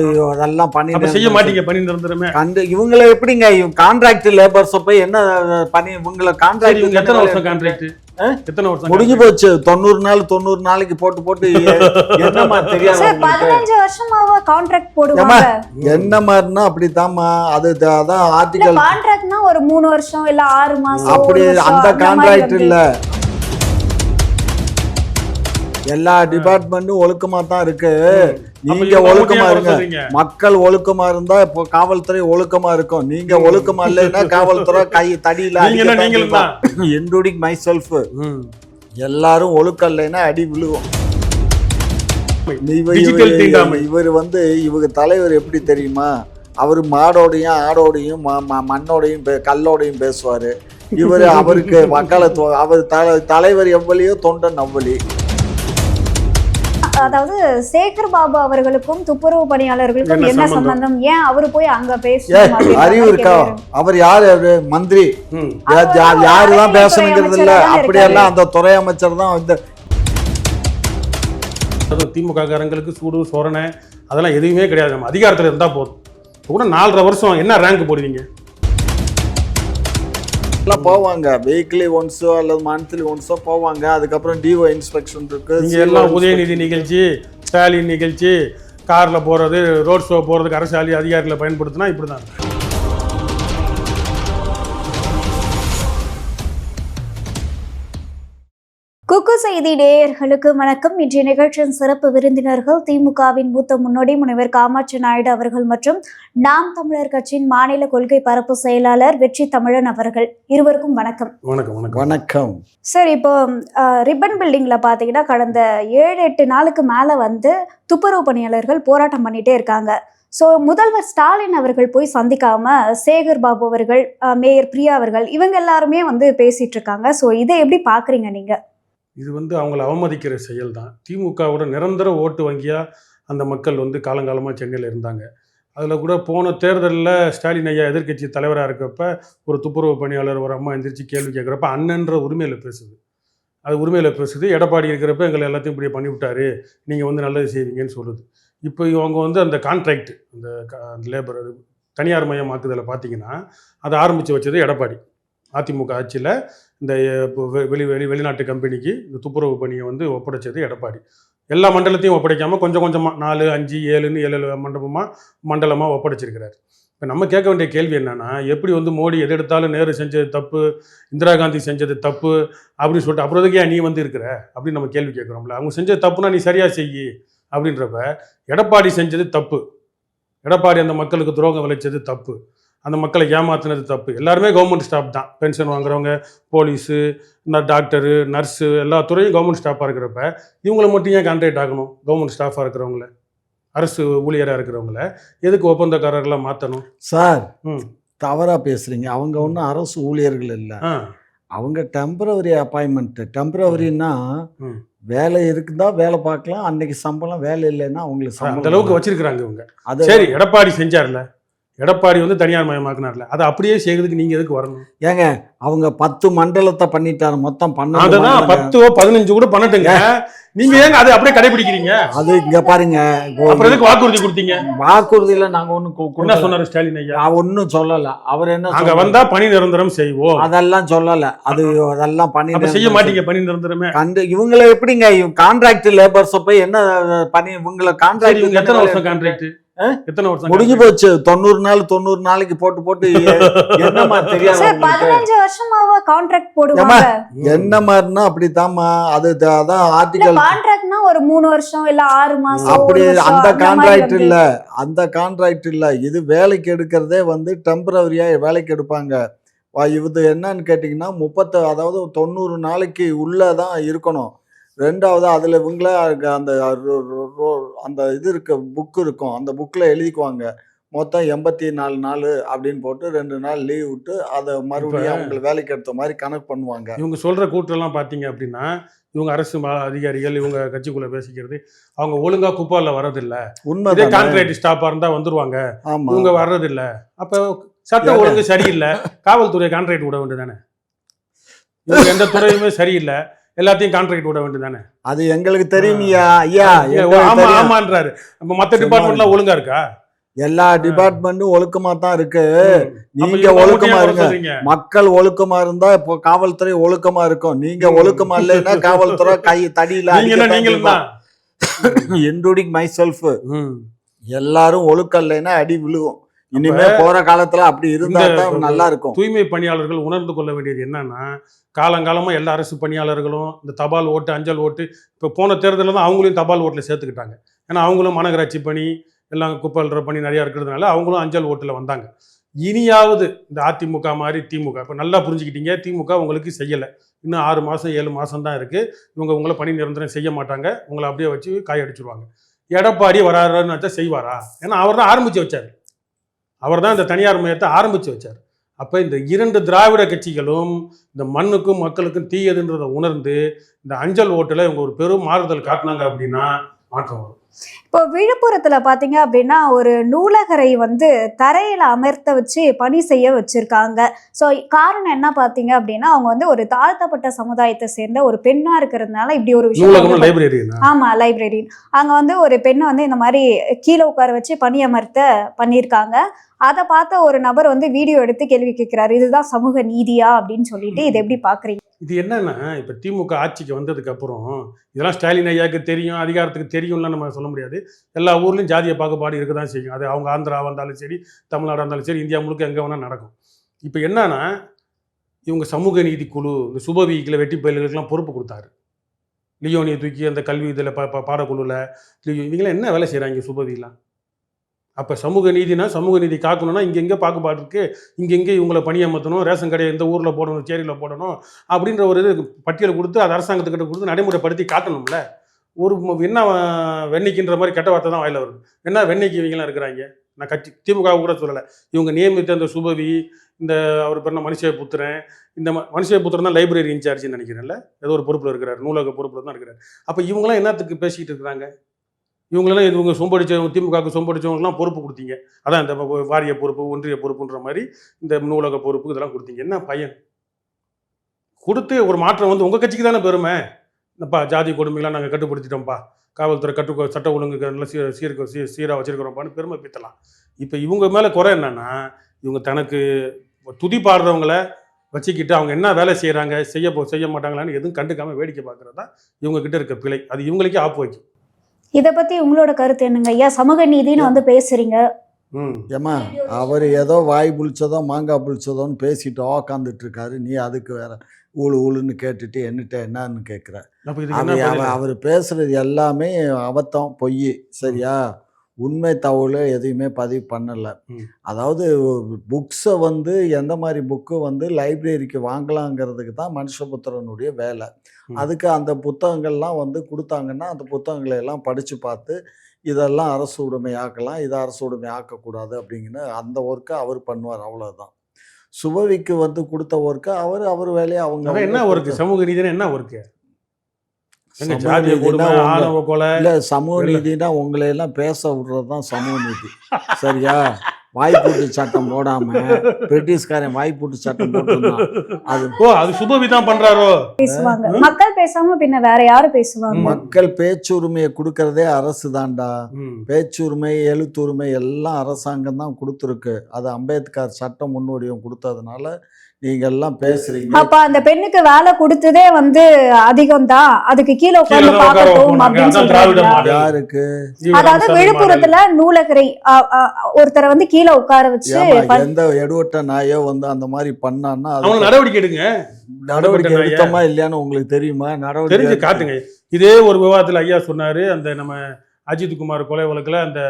அதெல்லாம் பண்ணி செய்ய மாட்டீங்க, பண்ணி நிரந்தரமே. இவங்களை எப்படிங்க கான்ட்ராக்ட் லேபர்ஸ் போய் என்ன பண்ணி இவங்களை கான்ட்ராக்ட் எத்தனை வருஷம் கான்ட்ராக்ட்? எத்தனை வருஷம் முடிஞ்சு போச்சு? 90 நாள் 90 நாளைக்கு போட்டு என்னமா தெரியாது. 15 வருஷமாவா கான்ட்ராக்ட் போடுவாங்க? என்ன மாதிரினா அப்படித்தாம்மா. அதான் ஆர்டிகல் கான்ட்ராக்ட்னா ஒரு 3 வருஷம் இல்ல 6 மாசம் அப்படி அந்த கான்ட்ராக்ட் இல்ல. எல்லா டிபார்ட்மெண்ட்டும் ஒழுக்கமா தான் இருக்கு. நீங்க ஒழுக்கமா இருங்க, மக்கள் ஒழுக்கமா இருந்தா இப்போ காவல்துறை ஒழுக்கமா இருக்கும். நீங்க ஒழுக்கமா இல்லைன்னா காவல்துறை கை தடியில இன்க்ளூடிங் மை செல்ஃப் எல்லாரும் ஒழுக்கம் இல்லைன்னா அடி விழுகும். இவர் இவங்க தலைவர் எப்படி தெரியுமா? அவர் மாடோடையும் ஆடோடையும் மண்ணோடையும் கல்லோடையும் பேசுவாரு. இவர் அவருக்கு மக்களை அவர் தலைவர் எவ்வளியோ தொண்டன் அவ்வளி. அதாவது சேகர் பாபு அவர்களுக்கும் துப்புரவு பணியாளர்களுக்கும் என்ன சம்பந்தம்? ஏன் அவரு போய் அங்க அறிவு இருக்கா? அவர் யாரு? மந்திரி. யாருதான் பேசணுங்கிறது இல்ல. அப்படியெல்லாம் அந்த துறை அமைச்சர் தான். திமுக காரங்களுக்கு சூடு சோரணை அதெல்லாம் எதுவுமே கிடையாது. நம்ம அதிகாரத்தில் இருந்தா போதும். கூட 4.5 வருஷம் என்ன ரேங்க் போடுவீங்க? போவாங்க வீக்லி ஒன்ஸோ அல்லது மந்த்லி ஒன்ஸோ போவாங்க. அதுக்கப்புறம் டிஓ இன்ஸ்பெக்ஷன் இருக்கு. நீங்க எல்லாம் உதயநிதி நிகழ்ச்சி, ஸ்டாலின் நிகழ்ச்சி, கார்ல போறது, ரோட் ஷோ போறதுக்கு அரசு அதிகாரிகளை பயன்படுத்தினா இப்படிதான். குக்கு செய்தி நேயர்களுக்கு வணக்கம். இன்றைய நிகழ்ச்சியின் சிறப்பு விருந்தினர்கள் திமுகவின் மூத்த முன்னோடி முனைவர் காமாட்சி நாயுடு அவர்கள் மற்றும் நாம் தமிழர் கட்சியின் மாநில கொள்கை பரப்பு செயலாளர் வெற்றி தமிழன் அவர்கள். இருவருக்கும் வணக்கம். வணக்கம் சார். இப்போ ரிப்பன் பில்டிங்ல பாத்தீங்கன்னா கடந்த 7-8 நாளுக்கு மேல துப்புரவு பணியாளர்கள் போராட்டம் பண்ணிட்டே இருக்காங்க. ஸோ முதல்வர் ஸ்டாலின் அவர்கள் போய் சந்திக்காம சேகர் பாபு அவர்கள், மேயர் பிரியா அவர்கள் இவங்க எல்லாருமே பேசிட்டு இருக்காங்க. ஸோ இதை எப்படி பாக்குறீங்க நீங்க? இது அவங்கள அவமதிக்கிற செயல் தான். திமுகவோட நிரந்தர ஓட்டு வங்கியாக அந்த மக்கள் காலங்காலமாக சென்னையில் இருந்தாங்க. அதில் கூட போன தேர்தலில் ஸ்டாலின் ஐயா எதிர்கட்சி தலைவராக இருக்கப்ப ஒரு துப்புரவு பணியாளர் ஒரு அம்மா எந்திரிச்சு கேள்வி கேட்குறப்ப அண்ணன்ற உரிமையில் பேசுது. அது உரிமையில் பேசுது. எடப்பாடி இருக்கிறப்ப எங்களை எல்லாத்தையும் இப்படி பண்ணிவிட்டாரு, நீங்கள் நல்லது செய்வீங்கன்னு சொல்லுது. இப்போ இவங்க அந்த கான்ட்ராக்ட், அந்த லேபர் தனியார் மயமாக்குதலை பார்த்தீங்கன்னா அதை ஆரம்பித்து வச்சது எடப்பாடி. அதிமுக ஆட்சியில் இந்த வெளிநாட்டு கம்பெனிக்கு இந்த துப்புரவு பணியை ஒப்படைச்சது எடப்பாடி. எல்லா மண்டலத்தையும் ஒப்படைக்காமல் கொஞ்சம் கொஞ்சமாக 4, 5, 7ன்னு 7 மண்டலமாக ஒப்படைச்சிருக்கிறார். இப்போ நம்ம கேட்க வேண்டிய கேள்வி என்னென்னா, எப்படி மோடி எது எடுத்தாலும் நேரு செஞ்சது தப்பு, இந்திரா காந்தி செஞ்சது தப்பு அப்படின்னு சொல்லிட்டு அப்புறம் ஏன் நீ இருக்கிற அப்படின்னு நம்ம கேள்வி கேட்குறோம்ல. அவங்க செஞ்சது தப்புனா நீ சரியாக செய்யி அப்படின்றப்ப எடப்பாடி செஞ்சது தப்பு. எடப்பாடி அந்த மக்களுக்கு துரோகம் விளைச்சது தப்பு. அந்த மக்களை ஏமாத்தினது தப்பு. எல்லாருமே கவர்மெண்ட் ஸ்டாஃப் தான். பென்ஷன் வாங்குறவங்க, போலீஸு, டாக்டரு, நர்ஸு, எல்லா துறையும் கவர்மெண்ட் ஸ்டாஃபாக இருக்கிறப்ப இவங்களை மட்டும் ஏன் கான்ட்ராக்ட் ஆகணும்? கவர்மெண்ட் ஸ்டாஃபாக இருக்கிறவங்கள, அரசு ஊழியராக இருக்கிறவங்கள எதுக்கு ஒப்பந்தக்காரர்களாக மாற்றணும்? சார் தவறாக பேசுகிறீங்க. அவங்க ஒன்றும் அரசு ஊழியர்கள் இல்லை. அவங்க டெம்பரவரி அப்பாயின்மெண்ட். டெம்பரவரின்னா வேலை இருக்குதா வேலை பார்க்கலாம், அன்னைக்கு சம்பளம், வேலை இல்லைன்னா அவங்களுக்கு அந்த அளவுக்கு வச்சிருக்கிறாங்க இவங்க. அது சரி, எடப்பாடி செஞ்சார்ல, எடப்பாடி தனியார் மயமாக்குனார்ல, அதை அப்படியே செய்யறதுக்கு நீங்க எதுக்கு வரணும்? ஏங்க அவங்க 10 மண்டலத்தை பண்ணிட்டாரு. மொத்தம் 10 15 கூட பண்ணட்டுங்க. நீங்க ஏங்க அதை அப்படியே கடைபிடிக்கிறீங்க? அது இங்க பாருங்க, அப்புறம் எதுக்கு வாக்குறுதி கொடுத்தீங்க? வாக்குறுதியில நாங்க ஒண்ணு என்ன சொன்னாரு ஸ்டாலின் ஐயா? ஒன்னும் சொல்லல. அவர் என்ன அங்க வந்தா பணி நிரந்தரம் செய்வோம் அதெல்லாம் சொல்லல. அதெல்லாம் பண்ணி செய்ய மாட்டீங்க பணி நிரந்தரமே. இவங்களை எப்படிங்க கான்ட்ராக்ட் லேபர்ஸ் போய் என்ன பண்ணி இவங்களை கான்ட்ராக்ட்? எத்தனை வருஷம் கான்ட்ராக்ட்? எத்தனை வருஷம்? முடிஞ்சு போச்சு. 90 நாளைக்கு போட்டு என்னமா தெரியாது. 15 வருஷமாவா கான்ட்ராக்ட் போடுவாங்க? என்ன மாதிரினா அப்படித்தாம்மா. அதான் ஆர்டிகல் கான்ட்ராக்ட்னா ஒரு 3 வருஷம் இல்ல 6 மாசம் அப்படி. அந்த கான்ட்ராக்ட் இல்ல, அந்த கான்ட்ராக்ட் இல்ல. இது வேலைக்கு எடுக்கிறதே டெம்பரவரியா வேலைக்கு எடுப்பாங்க. இது என்னன்னு கேட்டீங்கன்னா 90 நாளைக்கு உள்ளதான் இருக்கணும். ரெண்டாவது அதில் இவங்கள அந்த இது இருக்க புக்கு இருக்கும். அந்த புக்கில் எழுதிக்குவாங்க மொத்தம் 84 நாள் அப்படின்னு போட்டு 2 நாள் லீவ் விட்டு அதை மறுபடியும் அவங்களை வேலைக்கு எடுத்த மாதிரி கணக்கு பண்ணுவாங்க. இவங்க சொல்கிற கூட்டெல்லாம் பார்த்தீங்க அப்படின்னா இவங்க அரசு அதிகாரிகள் இவங்க கட்சிக்குள்ளே பேசிக்கிறது, அவங்க ஒழுங்காக குப்பாலில் வர்றதில்லை. உண்மை கான்ட்ராக்ட் ஸ்டாஃபாக இருந்தால் வந்துருவாங்க, இவங்க வர்றதில்லை. அப்போ சட்டம் ஒழுங்கு சரியில்லை, காவல்துறை கான்ட்ராக்ட் விட வேண்டியதானே? இவங்க எந்த துறையுமே சரியில்லை. எல்லாத்தையும் கான்ட்ராக்ட் விட வேண்டியதானே? அது எங்களுக்கு தெரியுமியா ஐயா, ஆமா ஆமான்றாரு. அப்ப மத்த டிபார்ட்மெண்ட்லாம் ஒழுங்கா இருக்கா? எல்லா டிபார்ட்மெண்ட்டும் ஒழுக்கமா தான் இருக்கு. நீங்க ஒழுக்கமா இருங்க. மக்கள் ஒழுக்கமா இருந்தா இப்போ காவல்துறை ஒழுக்கமா இருக்கும். நீங்க ஒழுக்கமா இல்லைன்னா காவல்துறை கை தடியில இன்க்ளூடிங் மை செல்ஃப் எல்லாரும் ஒழுக்கம் இல்லைன்னா அடி விழுவும். இனிமே போற காலத்துல அப்படி இருந்தா தான் நல்லா இருக்கும். தூய்மை பணியாளர்கள் உணர்ந்து கொள்ள வேண்டியது என்னன்னா, காலங்காலமா எல்லா அரசு பணியாளர்களும் இந்த தபால் ஓட்டு, அஞ்சல் ஓட்டு, இப்போ போன தேர்தலில் தான் அவங்களையும் தபால் ஓட்டில் சேர்த்துக்கிட்டாங்க. ஏன்னா அவங்களும் மாநகராட்சி பணி எல்லாம் குப்பை அள்ளுற பணி நிறையா இருக்கிறதுனால அவங்களும் அஞ்சல் ஓட்டில் வந்தாங்க. இனியாவது இந்த அதிமுக மாதிரி திமுக இப்போ நல்லா புரிஞ்சுக்கிட்டீங்க, திமுக உங்களுக்கு செய்யலை. இன்னும் 6 மாதம் 7 மாதம் தான் இருக்குது. இவங்க உங்களை பணி நிரந்தரம் செய்ய மாட்டாங்க. உங்களை அப்படியே வச்சு காயடிச்சிருவாங்க. எடப்பாடி வராருன்னு வச்சா செய்வாரா? ஏன்னா அவர் தான் ஆரம்பித்து வச்சார். அவர் தான் இந்த தனியார் மையத்தை ஆரம்பித்து வச்சார். அப்போ இந்த 2 திராவிட கட்சிகளும் இந்த மண்ணுக்கும் மக்களுக்கும் தீயதுன்றதை உணர்ந்து இந்த அஞ்சல் ஓட்டில் இவங்க ஒரு பெரும் மாறுதல் காட்டினாங்க அப்படின்னா மாற்றம் வரும். இப்போ விழுப்புரத்துல பாத்தீங்க அப்படின்னா ஒரு நூலகரை வந்து தரையில அமர்த்த வச்சு பணி செய்ய வச்சிருக்காங்க. ஸோ காரணம் என்ன பாத்தீங்க அப்படின்னா, அவங்க வந்து ஒரு தாழ்த்தப்பட்ட சமுதாயத்தை சேர்ந்த ஒரு பெண்ணா இருக்கிறதுனால இப்படி ஒரு விஷயம். ஆமா, லைப்ரரி. அங்க வந்து ஒரு பெண்ணை வந்து இந்த மாதிரி கீழே உட்கார வச்சு பணி அமர்த்த பண்ணியிருக்காங்க. அதை பார்த்த ஒரு நபர் வந்து வீடியோ எடுத்து கேள்வி கேட்கிறாரு, இதுதான் சமூக நீதியா அப்படின்னு சொல்லிட்டு. இது எப்படி பாக்குறீங்க? இது என்னன்னா, இப்போ திமுக ஆட்சிக்கு வந்ததுக்கு அப்புறம் இதெல்லாம் ஸ்டாலின் ஐயாவுக்கு தெரியும், அதிகாரத்துக்கு தெரியும்லாம் நம்ம சொல்ல முடியாது. எல்லா ஊர்லேயும் ஜாதிய பாகுபாடு இருக்க தான் செய்யும். அது அவங்க ஆந்திராவாக இருந்தாலும் சரி, தமிழ்நாடாக இருந்தாலும் சரி, இந்தியா முழுக்க எங்கே வேணால் நடக்கும். இப்போ என்னன்னா, இவங்க சமூக நீதி குழு இந்த சுபவீக்கில் வெட்டி பயிர்களுக்கெல்லாம் பொறுப்பு கொடுத்தாரு. லியோனியை தூக்கி அந்த கல்வி இதில் பாடக்குழுவில் இவங்களாம் என்ன வேலை செய்கிறாங்க சுபவீலாம்? அப்போ சமூக நீதினா சமூக நீதி காக்கணும்னா இங்கே பாகுபாடு இருக்குது, இங்கே இவங்களை பணியமர்த்தணும், ரேஷன் கடையை இந்த ஊரில் போடணும், சேரியில் போடணும் அப்படின்ற ஒரு இது பட்டியலை கொடுத்து அது அரசாங்கத்துக்கிட்ட கொடுத்து நடைமுறைப்படுத்தி காட்டணும்ல. ஒரு என்ன வெண்ணிக்கின்ற மாதிரி கெட்ட வார்த்தை தான் வாயில் வருது. என்ன வெண்ணிக்கு இவங்களாம் இருக்கிறாங்க? நான் திமுக கூட சொல்லலை. இவங்க நியமித்த அந்த சுபவி, இந்த அவர் பேர் மனுஷபுத்திரன், இந்த மனுஷபுத்திரன் தான் லைப்ரரி இன்சார்ஜ்னு நினைக்கிறேன்ல, ஏதோ ஒரு பொறுப்பில் இருக்கிறார், நூலக பொறுப்பில் தான் இருக்கிறார். அப்போ இவங்களாம் என்னத்துக்கு பேசிக்கிட்டு இருக்கிறாங்க? இவங்களெல்லாம் இவங்க சொம்படிச்சவங்க, திமுகவுக்கு சொம்படிச்சவங்கலாம் பொறுப்பு கொடுத்தீங்க. அதான் இந்த வாரிய பொறுப்பு, ஒன்றிய பொறுப்புன்ற மாதிரி இந்த நூலக பொறுப்பு இதெல்லாம் கொடுத்தீங்க. என்ன பயன்? கொடுத்து ஒரு மாற்றம் வந்து உங்கள் கட்சிக்கு தானே பெருமை. இந்தப்பா ஜாதி கொடுமைலாம் நாங்கள் கட்டுப்படுத்திட்டோம்ப்பா, காவல்துறை சட்ட ஒழுங்கு நல்லா சீராக வச்சுருக்கிறோம்ப்பான்னு பெருமை பீத்தலாம். இப்போ இவங்க மேலே குறை என்னன்னா, இவங்க தனக்கு துதி பாடுறவங்கள வச்சுக்கிட்டு அவங்க என்ன வேலை செய்கிறாங்க, செய்ய மாட்டாங்களான்னு எதுவும் கண்டுக்காமல் வேடிக்கை பார்க்குறது தான் இவங்ககிட்ட இருக்க பிழை. அது இவங்களுக்கே ஆப்பு வைக்கும். இதை பத்தி உங்களோட கருத்து என்னங்க ஐயா? சமூக நீதினு வந்து பேசுறீங்க. ஏமா அவர் ஏதோ வாய் புளிச்சதோ மாங்காய் புளிச்சதோன்னு பேசிட்டு உக்காந்துட்டு இருக்காரு. நீ அதுக்கு வேற ஊழுன்னு கேட்டுட்டு என்னட்ட என்னன்னு கேட்குற. அவர் பேசுறது எல்லாமே அபத்தம், பொய். சரியா? உண்மை தகவல் எதையுமே பதிவு பண்ணலை. அதாவது புக்ஸை வந்து எந்த மாதிரி புக்கு வந்து லைப்ரரிக்கு வாங்கலாங்கிறதுக்கு தான் மனுஷபுத்திரனுடைய வேலை. அதுக்கு அந்த புத்தகங்கள்லாம் வந்து கொடுத்தாங்கன்னா அந்த புத்தகங்களை எல்லாம் படித்து பார்த்து இதெல்லாம் அரசு உடைமை ஆக்கலாம், இதை அரசு உடைமை ஆக்கக்கூடாது அப்படிங்கிற அந்த ஒர்க்கை அவர் பண்ணுவார். அவ்வளோதான். சுபவிக்கு வந்து கொடுத்த ஒர்க்கை அவர் வேலையை அவங்க என்ன ஒர்க்கு? சமூக நீதினா என்ன ஒர்க்கு? சமூக நீதினா உங்களை எல்லாம் பேச விடுறதுதான் சமூக நீதி. சரியா? வாய்ப்பூட்டு சட்டம் போடாம பிரிட்டிஷ்காரன் வாய்ப்பூட்டு சட்டம் போட்டுருந்தான். அது சுபவி தான் பண்றாரோ? பேசுவாங்க மக்கள், பேசாம பின்ன வேற யாரு பேசுவாங்க? மக்கள் பேச்சுரிமையை கொடுக்கறதே அரசு தான்டா. பேச்சுரிமை, எழுத்துரிமை எல்லாம் அரசாங்கம் தான் கொடுத்துருக்கு. அது அம்பேத்கர் சட்ட முன்னோடியும் கொடுத்ததுனால நீங்க எல்லாம் பேசுறீங்க. அப்ப அந்த பெண்ணுக்கு வேலை கொடுத்ததே வந்து அதிகம் தான், அதுக்கு கீழே உட்கார்ந்து பார்க்கட்டும் அப்படின்னு சொல்றாங்க. யாருக்கு? அதாவது விழுப்புரத்துல நூலகரை ஒருத்தரை வந்து கீழே உட்கார வச்சு எந்த எடுவட்ட நாயோ வந்து அந்த மாதிரி பண்ணான்னா நடவடிக்கை எடுங்க. நடவடிக்கை எடுத்தமா இல்லையான்னு உங்களுக்கு தெரியுமா? நடவடிக்கை காட்டுங்க. இதே ஒரு விவாதத்துல ஐயா சொன்னாரு, அந்த நம்ம அஜித் குமார் கொலை வழக்குல அந்த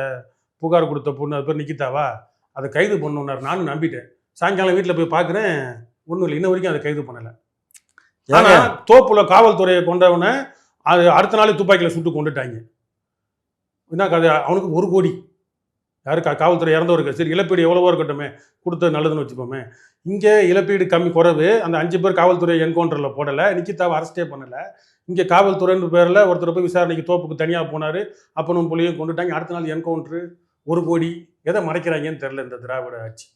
புகார் கொடுத்த பொண்ணு, அது பேர் நிக்கிதாவா, அதை கைது பண்ணுனார். நானும் நம்பிட்டேன். சாயங்காலம் வீட்டில் போய் பார்க்குறேன், ஒன்றும் இல்லை, இன்ன வரைக்கும் அதை கைது பண்ணலை. ஆனால் தோப்புல காவல்துறையை கொண்டவனை அது அடுத்த நாள் துப்பாக்கியில் சுட்டு கொண்டுட்டாங்க. என்ன கதை? அவனுக்கு 1 கோடி. யாருக்கு? காவல்துறை இறந்தவருக்கு. சரி, இழப்பீடு எவ்வளவோ இருக்கட்டுமே, கொடுத்தது நல்லதுன்னு வச்சுப்போமே. இங்கே இழப்பீடு குறைவு. அந்த 5 பேர் காவல்துறை என்கவுண்டரில் போடலை, நிக்கிதாவை அரெஸ்டே பண்ணலை. இங்கே காவல்துறைன்னு பேரில் ஒருத்தர் போய் விசாரணைக்கு தோப்புக்கு தனியாக போனார், அப்பனும் புள்ளியும் கொண்டுட்டாங்க. அடுத்த நாள் என்கவுண்டரு, 1 கோடி. எதை மறைக்கிறாங்கன்னு தெரில இந்த திராவிட ஆட்சி.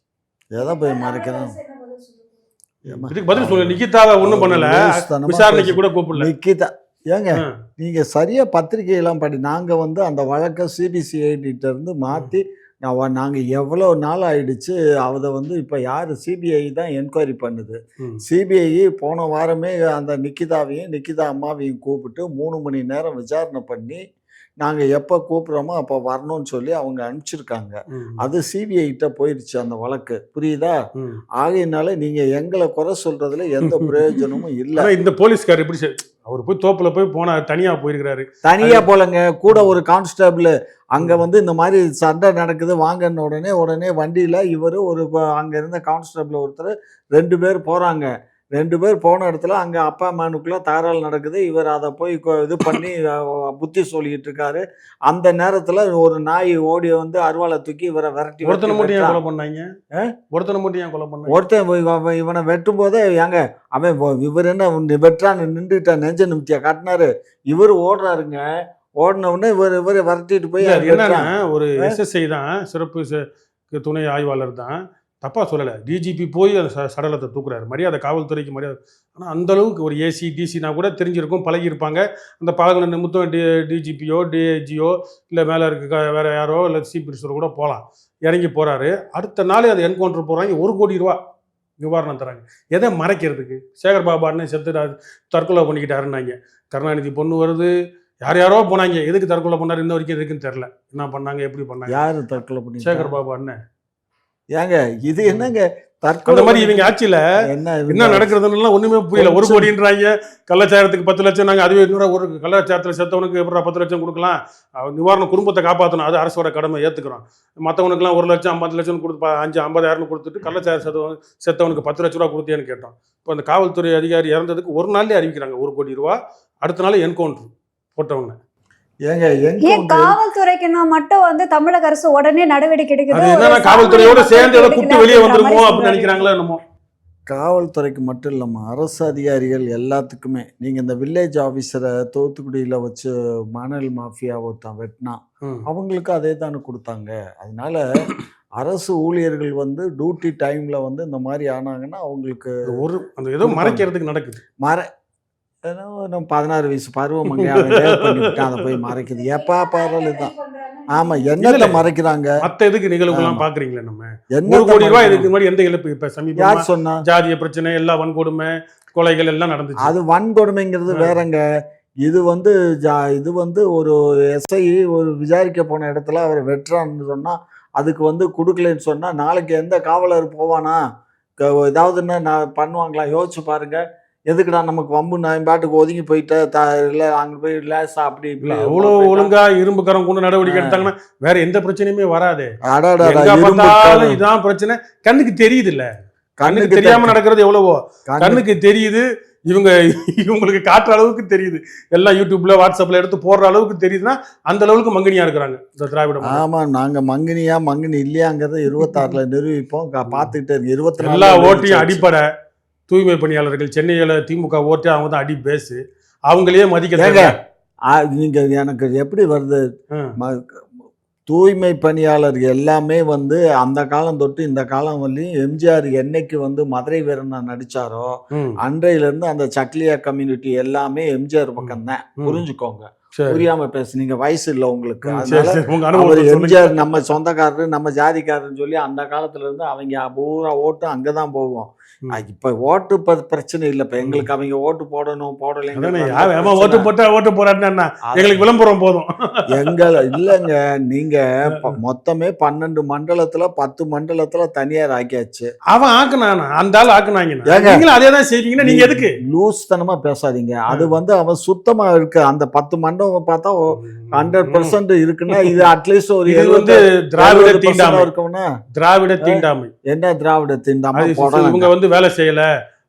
எதை போய் மறைக்கிறோம்? இதுக்கு பதில் சொல்லு. நிகிதாவை ஒண்ணும் பண்ணல, விசாரணைக்கு கூட கூப்பிடல. நிகிதா ஏங்க நீங்க சரியா பத்திரிகையெல்லாம் படி. நாங்க வந்து அந்த வழக்கை சிபிசிஐடிட்ட இருந்து மாத்தி நாங்க எவ்வளோ நாள் ஆயிடுச்சு. அதை வந்து இப்போ யார் சிபிஐ தான் என்கொயரி பண்ணுது. சிபிஐ போன வாரமே அந்த நிகிதாவையும் நிகிதா அம்மாவையும் கூப்பிட்டு 3 மணி நேரம் விசாரணை பண்ணி நாங்கள் எப்போ கூப்பிட்றோமோ அப்போ வரணும்னு சொல்லி அவங்க அனுப்பிச்சிருக்காங்க. அது சிபிஐட்ட போயிடுச்சு அந்த வழக்கு, புரியுதா? ஆகையினால நீங்கள் எங்களை குறை சொல்றதுல எந்த பிரயோஜனமும் இல்லை. இந்த போலீஸ்கார் எப்படி அவர் போய் தோப்புல போய் போனா தனியா போயிருக்கிறாரு? தனியா போலங்க, கூட ஒரு கான்ஸ்டபிள். அங்க வந்து இந்த மாதிரி சண்டை நடக்குது வாங்கன்னு உடனே வண்டியில இவர் ஒரு அங்க இருந்த கான்ஸ்டபிள் ஒருத்தர் 2 பேர் போறாங்க. 2 பேர் போன இடத்துல அங்கே அப்பா மேனுக்குள்ள தகராறு நடக்குது. இவர் அதை போய் இது பண்ணி புத்தி சொல்லிக்கிட்டு இருக்காரு. அந்த நேரத்தில் ஒரு நாய் ஓடி வந்து அருவாளை தூக்கி இவரை விரட்டி ஒருத்தனை ஒருத்தன் இவனை வெட்டும் போதே ஏங்க அவன் இவர் என்ன வெட்டான்னு நின்றுட்ட நெஞ்ச நிமித்தியா காட்டினாரு. இவர் ஓடுறாருங்க. ஓடின உடனே இவர் விரட்டிட்டு போய் என்னன்னா ஒரு எஸ்எஸ்ஐ தான், சிறப்பு துணை ஆய்வாளர் தான், தப்பா சொல்லலை. டிஜிபி போய் அந்த சடலத்தை தூக்குறாரு. மரியாதை, காவல்துறைக்கு மரியாதை. ஆனால் அந்த அளவுக்கு ஒரு ஏசி டிசினா கூட தெரிஞ்சிருக்கும், பழகியிருப்பாங்க. அந்த பழகின நிமித்தம் டிஜிபியோ டிஐஜியோ இல்லை மேலே இருக்க வேற யாரோ இல்லை சீஃப் மினிஸ்டரோ கூட போகலாம். இறங்கி போகிறாரு. அடுத்த நாள் அதை என்கவுண்டர் போகிறாங்க. 1 கோடி ரூபா நிவாரணம் தராங்க. எதை மறைக்கிறதுக்கு? சேகர் பாபு அண்ணன் செத்து தற்கொலை பண்ணிக்கிட்டாருன்னாங்க. கருணாநிதி பொண்ணு வருது, யாரோ போனாங்க. எதுக்கு தற்கொலை பண்ணாரு இன்ன வரைக்கும் எதுக்குன்னு தெரியல. என்ன பண்ணாங்க, எப்படி பண்ணாங்க? யாரு தற்கொலை பண்ணி? சேகர் பாபு அண்ணன். ஏங்க இது என்னங்க அந்த மாதிரி இவங்க ஆட்சியில என்ன நடக்கிறதுன்னு ஒண்ணுமே புரியல. 1 கோடின்றாங்க. கள்ளச்சாரத்துக்கு 10 லட்சம். நாங்க அதுவே இன்னொரு ஒரு கள்ளச்சாரத்துல செத்தவனுக்கு எப்படி 10 லட்சம் கொடுக்கலாம்? நிவாரணம், குடும்பத்தை காப்பாற்றணும், அது அரசோட கடமை, ஏத்துக்கிறோம். மற்றவனுக்குலாம் 1 லட்சம் 50 லட்சம் கொடுத்து 50,000 கொடுத்துட்டு கள்ளச்சார செத்தவனுக்கு 10 லட்ச ரூபா கொடுத்தேன்னு கேட்டோம். இப்போ அந்த காவல்துறை அதிகாரி இறந்ததுக்கு ஒரு நாள்லயே அறிவிக்கிறாங்க 1 கோடி ரூபா. அடுத்த நாள் என்கவுண்டர் போட்டவங்க. காவல்துறைக்குன்னா மட்டும் வந்து தமிழக அரசு உடனே நடவடிக்கை எடுக்குது. காவல்துறையோட சேர்ந்து குட்டி வெளியே வந்துருமோ அப்படின்னு நினைக்கிறாங்களா என்னமோ? காவல்துறைக்கு மட்டும் இல்லாம அரசு அதிகாரிகள் எல்லாத்துக்குமே. நீங்க இந்த வில்லேஜ் ஆபீசரை தூத்துக்குடியில வச்சு மணல் மாஃபியா ஒருத்தன் வெட்டினா, அவங்களுக்கு அதே தானே கொடுத்தாங்க. அதனால அரசு ஊழியர்கள் வந்து டியூட்டி டைம்ல வந்து இந்த மாதிரி ஆனாங்கன்னா அவங்களுக்கு ஒரு அந்த ஏதோ மறைக்கிறதுக்கு நடக்குது. 16 வயசு பருவம் பண்ணிவிட்டு அதை போய் மறைக்குது. எப்பா பாரு தான். ஆமா, என்னத்தை மறைக்கிறாங்க? மத்த எதுக்கு நிகழ்வுலாம் பாக்குறீங்களா? நம்ம 1 கோடி ரூபாய் இதுக்கு முன்னாடி எந்த இழப்பு? இப்ப சமீபமா யார் சொன்னா? ஜாதிய பிரச்சனை, எல்லா வன்கொடுமை, கொலைகள் எல்லாம் நடந்துச்சு. அது வன்கொடுமைங்கிறது வேறங்க. இது வந்து ஒரு எஸ்ஐ ஒரு விசாரிக்க போன இடத்துல அவர் வெட்டுறான்னு சொன்னா, அதுக்கு வந்து கொடுக்கலன்னு சொன்னா, நாளைக்கு எந்த காவலர் போவானா? ஏதாவதுன்னா நான் பண்ணுவாங்களா? யோசிச்சு பாருங்க. எதுக்குடா நமக்கு வம்பு, நான் பாட்டுக்கு ஒதுங்கி போயிட்டு இல்லை அங்கே போய் லேசா அப்படி இப்படி அவ்வளோ ஒழுங்கா இரும்பு கரம் கொண்டு நடவடிக்கை எடுத்தாங்கன்னா வேற எந்த பிரச்சனையுமே வராது. இதான் பிரச்சனை. கண்ணுக்கு தெரியுது இல்ல, கண்ணுக்கு தெரியாம நடக்கிறது எவ்வளவோ கண்ணுக்கு தெரியுது. இவங்களுக்கு காட்டுற அளவுக்கு தெரியுது. எல்லாம் யூடியூப்ல வாட்ஸ்அப்ல எடுத்து போடுற அளவுக்கு தெரியுதுன்னா அந்த அளவுக்கு மங்கினியா இருக்கிறாங்க இந்த திராவிடம். ஆமா, நாங்க மங்கினி இல்லையாங்கிறத 26ல நிரூபிப்போம். பார்த்துக்கிட்டே 24 எல்லா ஓட்டையும் அடிப்படை தூய்மை பணியாளர்கள். சென்னையில திமுக ஓட்டு அவங்க தான் அடி பேசு. அவங்களையே மதிக்க. நீங்க எனக்கு எப்படி வருது? தூய்மை பணியாளர் எல்லாமே வந்து அந்த காலம் தொட்டு இந்த காலம் வரலையும் எம்ஜிஆர் என்னைக்கு வந்து மதுரை வீரனா நடிச்சாரோ அன்றையில இருந்து அந்த சக்லியா கம்யூனிட்டி எல்லாமே எம்ஜிஆர் பக்கம் தான். புரிஞ்சுக்கோங்க, புரியாம பேசுனீங்க, வயசு இல்லை உங்களுக்கு. அதனால எம்ஜிஆர் நம்ம சொந்தக்காரரு, நம்ம ஜாதிக்காரன்னு சொல்லி அந்த காலத்துல இருந்து அவங்க பூரா ஓட்டு அங்கதான் போவோம். இப்ப ஓட்டு பிரச்சனை இல்ல. இப்ப எங்களுக்கு அவங்க ஓட்டு போடணும் போடலைங்க, ஓட்டு போட்டா ஓட்டு போறாருன்னா எங்களுக்கு விளம்பரம் போதும். இல்லங்க, நீங்க மொத்தமே 12 மண்டலத்துல 10 மண்டலத்துல தனியார் ஆக்கியாச்சு. அவன் ஆக்குனானா? அந்த ஆள் ஆக்குனாங்க. அதேதான் செய்வீங்கன்னா நீங்க எதுக்கு லூஸ் தனமா பேசாதீங்க. அது வந்து அவன் சுத்தமா இருக்கு. அந்த 10 மண்டலம் பார்த்தா 100% இருக்குன்னா இது அட்லீஸ்ட் ஒரு 70 திராவிட தீண்டாமை இருக்கும்னா. திராவிட தீண்டாமை என்ன? திராவிட தீண்டாமை இவங்க வந்து வேலை செய்யல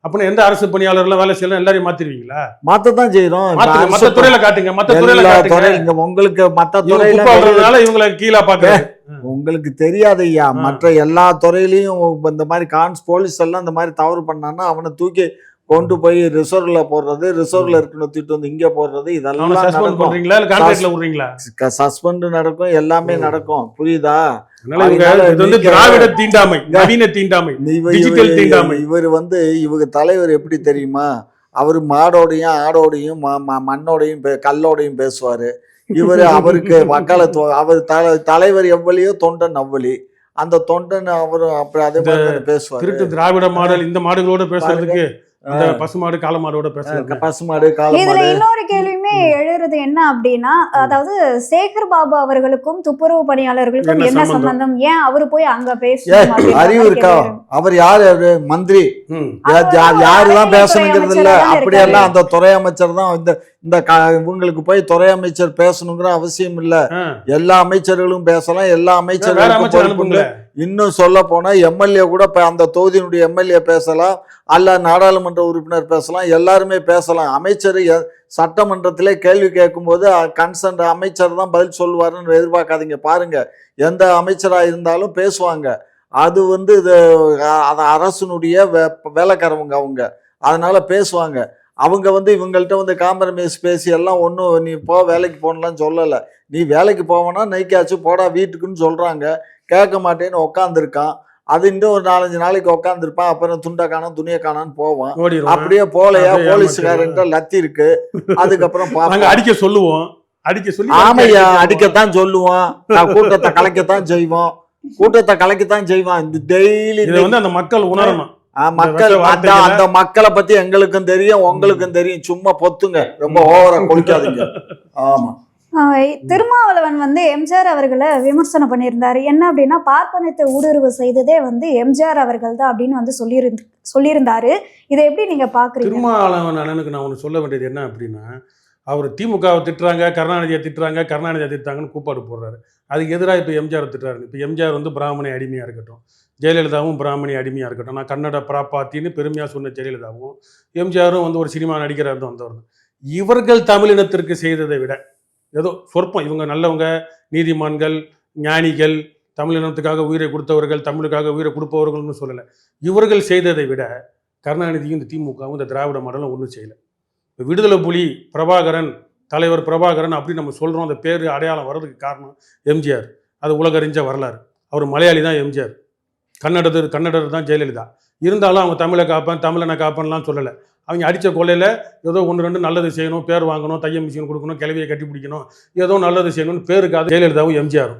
அப்படின்னு எந்த அரசு பணியாளர்கள் வேலை செய்யலாம் எல்லாரையும் மாத்திருவீங்களா? மாத்ததான் செய்யறோம். மத்த துறையில காட்டுங்க. மத்த துறையில காட்டுங்க. உங்களுக்கு மத்த துறையில இவங்களை கீழே பாக்குறேன். உங்களுக்கு தெரியாது ஐயா. மற்ற எல்லா துறையிலையும் இந்த மாதிரி போலீஸ் எல்லாம் இந்த மாதிரி தவறு பண்ணான்னா அவனை தூக்கி கொண்டு போய் ரிசர்வ்ல போடுறது, ரிசர்வ்ல இருக்கணும் தூக்கிட்டு வந்து இங்க போடுறது, இதெல்லாம் சஸ்பெண்ட் நடக்கும். எல்லாமே நடக்கும். புரியுதா? இது வந்து திராவிட தீண்டாமை, நவீன தீண்டாமை, டிஜிட்டல் தீண்டாமை. இவர் வந்து இவங்க தலைவர் எப்படி தெரியுமா, அவர் மாடோடையும் ஆடோடையும் மண்ணோடையும் கல்லோடையும் பேசுவாரு. அவருக்கு அவர் தலைவர் எவ்வளியோ தொண்டன் அவ்வளி. அந்த தொண்டன் அவரும் அப்படி அதே மாதிரி பேசுவார். திருட்டு திராவிட மாடல் இந்த மாடுகளோட பேசுறதுக்கு பசுமாடு காலமாடோட பேசுறாங்க. பசுமாடு இதுல காலமாடு. இன்னொரு கேள்வியுமே எழுறது என்ன அப்படின்னா, அதாவது சேகர் பாபு அவர்களுக்கும் துப்புரவு பணியாளர்களுக்கும் என்ன சம்பந்தம், ஏன் அவரு போய் அங்க பேசணும் அப்படின்ற அறிவு மாதிரி இருக்கா? கேள்வி. அவர் யாரு? மந்திரி. யாருதான் பேசணுங்கிறது இல்ல. அப்படியெல்லாம் அந்த துறை அமைச்சர் தான் இந்த இவங்களுக்கு போய் துறை அமைச்சர் பேசணுங்கிற அவசியம் இல்ல. எல்லா அமைச்சர்களும் பேசலாம். எல்லா அமைச்சர்களும் இன்னும் சொல்ல போனா எம்எல்ஏ கூட அந்த தொகுதியினுடைய எம்எல்ஏ பேசலாம், அல்ல நாடாளுமன்ற உறுப்பினர் பேசலாம், எல்லாருமே பேசலாம். அமைச்சர் சட்டமன்றத்திலே கேள்வி கேட்கும் போது கன்சர்ன் அமைச்சர் தான் பதில் சொல்லுவாருன்னு எதிர்பார்க்காதீங்க. பாருங்க, எந்த அமைச்சரா இருந்தாலும் பேசுவாங்க. அது வந்து அரசனுடைய வேலைக்காரவங்க அவங்க, அதனால பேசுவாங்க. அவங்க வந்து இவங்கள்ட்ட காம்ப்ரமைஸ் பேசி எல்லாம் ஒன்றும் நீ வேலைக்கு போகலாம் சொல்லலை. நீ வேலைக்கு போவேன்னா நைக்காச்சும் போடா வீட்டுக்குன்னு சொல்றாங்க. கேட்க மாட்டேன்னு உக்காந்துருக்கான். அது இன்னும் ஒரு 4-5 நாளைக்கு உக்காந்துருப்பான். அப்புறம் துண்டை காணாம் துணியை காணான்னு போவான். அப்படியே போலையா போலீஸ்காரன்ட்ட லத்தி இருக்கு. அதுக்கப்புறம் அடிக்க சொல்லுவோம், ஆமையா அடிக்கத்தான் சொல்லுவோம், கூட்டத்தை கலைக்கத்தான் செய்வோம், இந்த டெய்லி அந்த மக்கள் உணரணும். அந்த மக்களை பத்தி எங்களுக்கும் தெரியும், உங்களுக்கும் தெரியும். சும்மா பொத்துங்க, ரொம்ப ஓவரா கொளிக்காதீங்க. ஆமா, திருமாவளவன் எம்ஜிஆர் அவர்களை விமர்சனம் பண்ணியிருந்தாரு. என்ன அப்படின்னா, பார்ப்பனத்தை ஊடுருவு செய்ததே எம்ஜிஆர் அவர்கள் தான் அப்படின்னு சொல்லியிருந்தாரு. இதை எப்படி நீங்க பாக்குறீங்க? திருமாவளவன் அண்ணனுக்கு நான் ஒன்று சொல்ல வேண்டியது என்ன அப்படின்னா, அவர் திமுகவை திட்டுறாங்க, கருணாநிதியை திட்டுறாங்கன்னு கூப்பாடு போடுறாரு. அதுக்கு எதிராக இப்போ எம்ஜிஆர் திட்டுறாரு. இப்போ எம்ஜிஆர் பிராமணி அடிமையாக இருக்கட்டும், ஜெயலலிதாவும் பிராமணி அடிமையாக இருக்கட்டும், நான் கன்னட பிராப்பாத்தின்னு பெருமையாக சொன்ன ஜெயலலிதாவும் எம்ஜிஆரும் ஒரு சினிமா நடிகராக வந்தவர் தான். இவர்கள் தமிழினத்திற்கு செய்ததை விட ஏதோ சொற்பம், இவங்க நல்லவங்க, நீதிமான்கள், ஞானிகள், தமிழினத்துக்காக உயிரை கொடுத்தவர்கள், தமிழுக்காக உயிரை கொடுப்பவர்கள்னு சொல்லலை. இவர்கள் செய்ததை விட கருணாநிதியும் இந்த திமுகவும் இந்த திராவிட மாடலும் ஒன்றும் செய்யலை. இப்போ விடுதலை புலி பிரபாகரன், தலைவர் பிரபாகரன் அப்படின்னு நம்ம சொல்கிறோம். அந்த பேர் அடையாளம் வர்றதுக்கு காரணம் எம்ஜிஆர். அது உலகறிஞ்ச வரலாறு. அவர் மலையாளி தான் எம்ஜிஆர், கன்னடர் தான் ஜெயலலிதா. இருந்தாலும் அவங்க தமிழனை காப்பன்லாம் சொல்லலை. அவங்க அடித்த கொள்ளையில் ஏதோ 1-2 நல்லது செய்யணும், பேர் வாங்கணும், தைய மிஷின் கொடுக்கணும், கிளவியை கட்டி பிடிக்கணும், ஏதோ நல்லது செய்யணும்னு பேருக்காக ஜெயலலிதாவும் எம்ஜிஆரும்.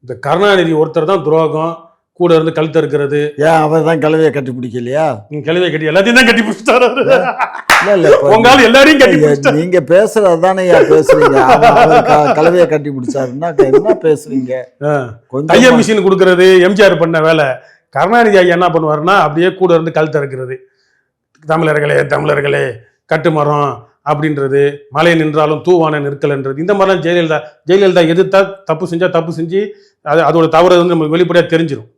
இந்த கருணாநிதி ஒருத்தர் தான் துரோகம், கூட இருந்து கழுத்த இருக்கிறது. ஏன் அவர் தான் கிளவியை கட்டி பிடிக்கலையா? கிளவியை கட்டி எல்லாத்தையும் தான் கட்டி பிடிச்சிட்டாரு. உங்களால எல்லாரையும் கட்டி பிடிச்சிட்டாரு. நீங்க பேசுறதுதானே பேசுறீங்க. கிளவியை கட்டி பிடிச்சாருன்னா என்ன பேசுறீங்க? தைய மிஷின் கொடுக்கறது எம்ஜிஆர் பண்ண வேலை. கருணாநிதி ஐயா என்ன பண்ணுவாருன்னா, அப்படியே கூட இருந்து கழுத்த இருக்கிறது. தமிழர்களே கட்டுமரம் அப்படின்றது, மழை நின்றாலும் தூவான நிற்கலன்றது, இந்த மாதிரிலாம் ஜெயலலிதா எதிர்த்தா தப்பு செஞ்சு அதோட தவறு நம்ம வெளிப்படையாக தெரிஞ்சிடும்.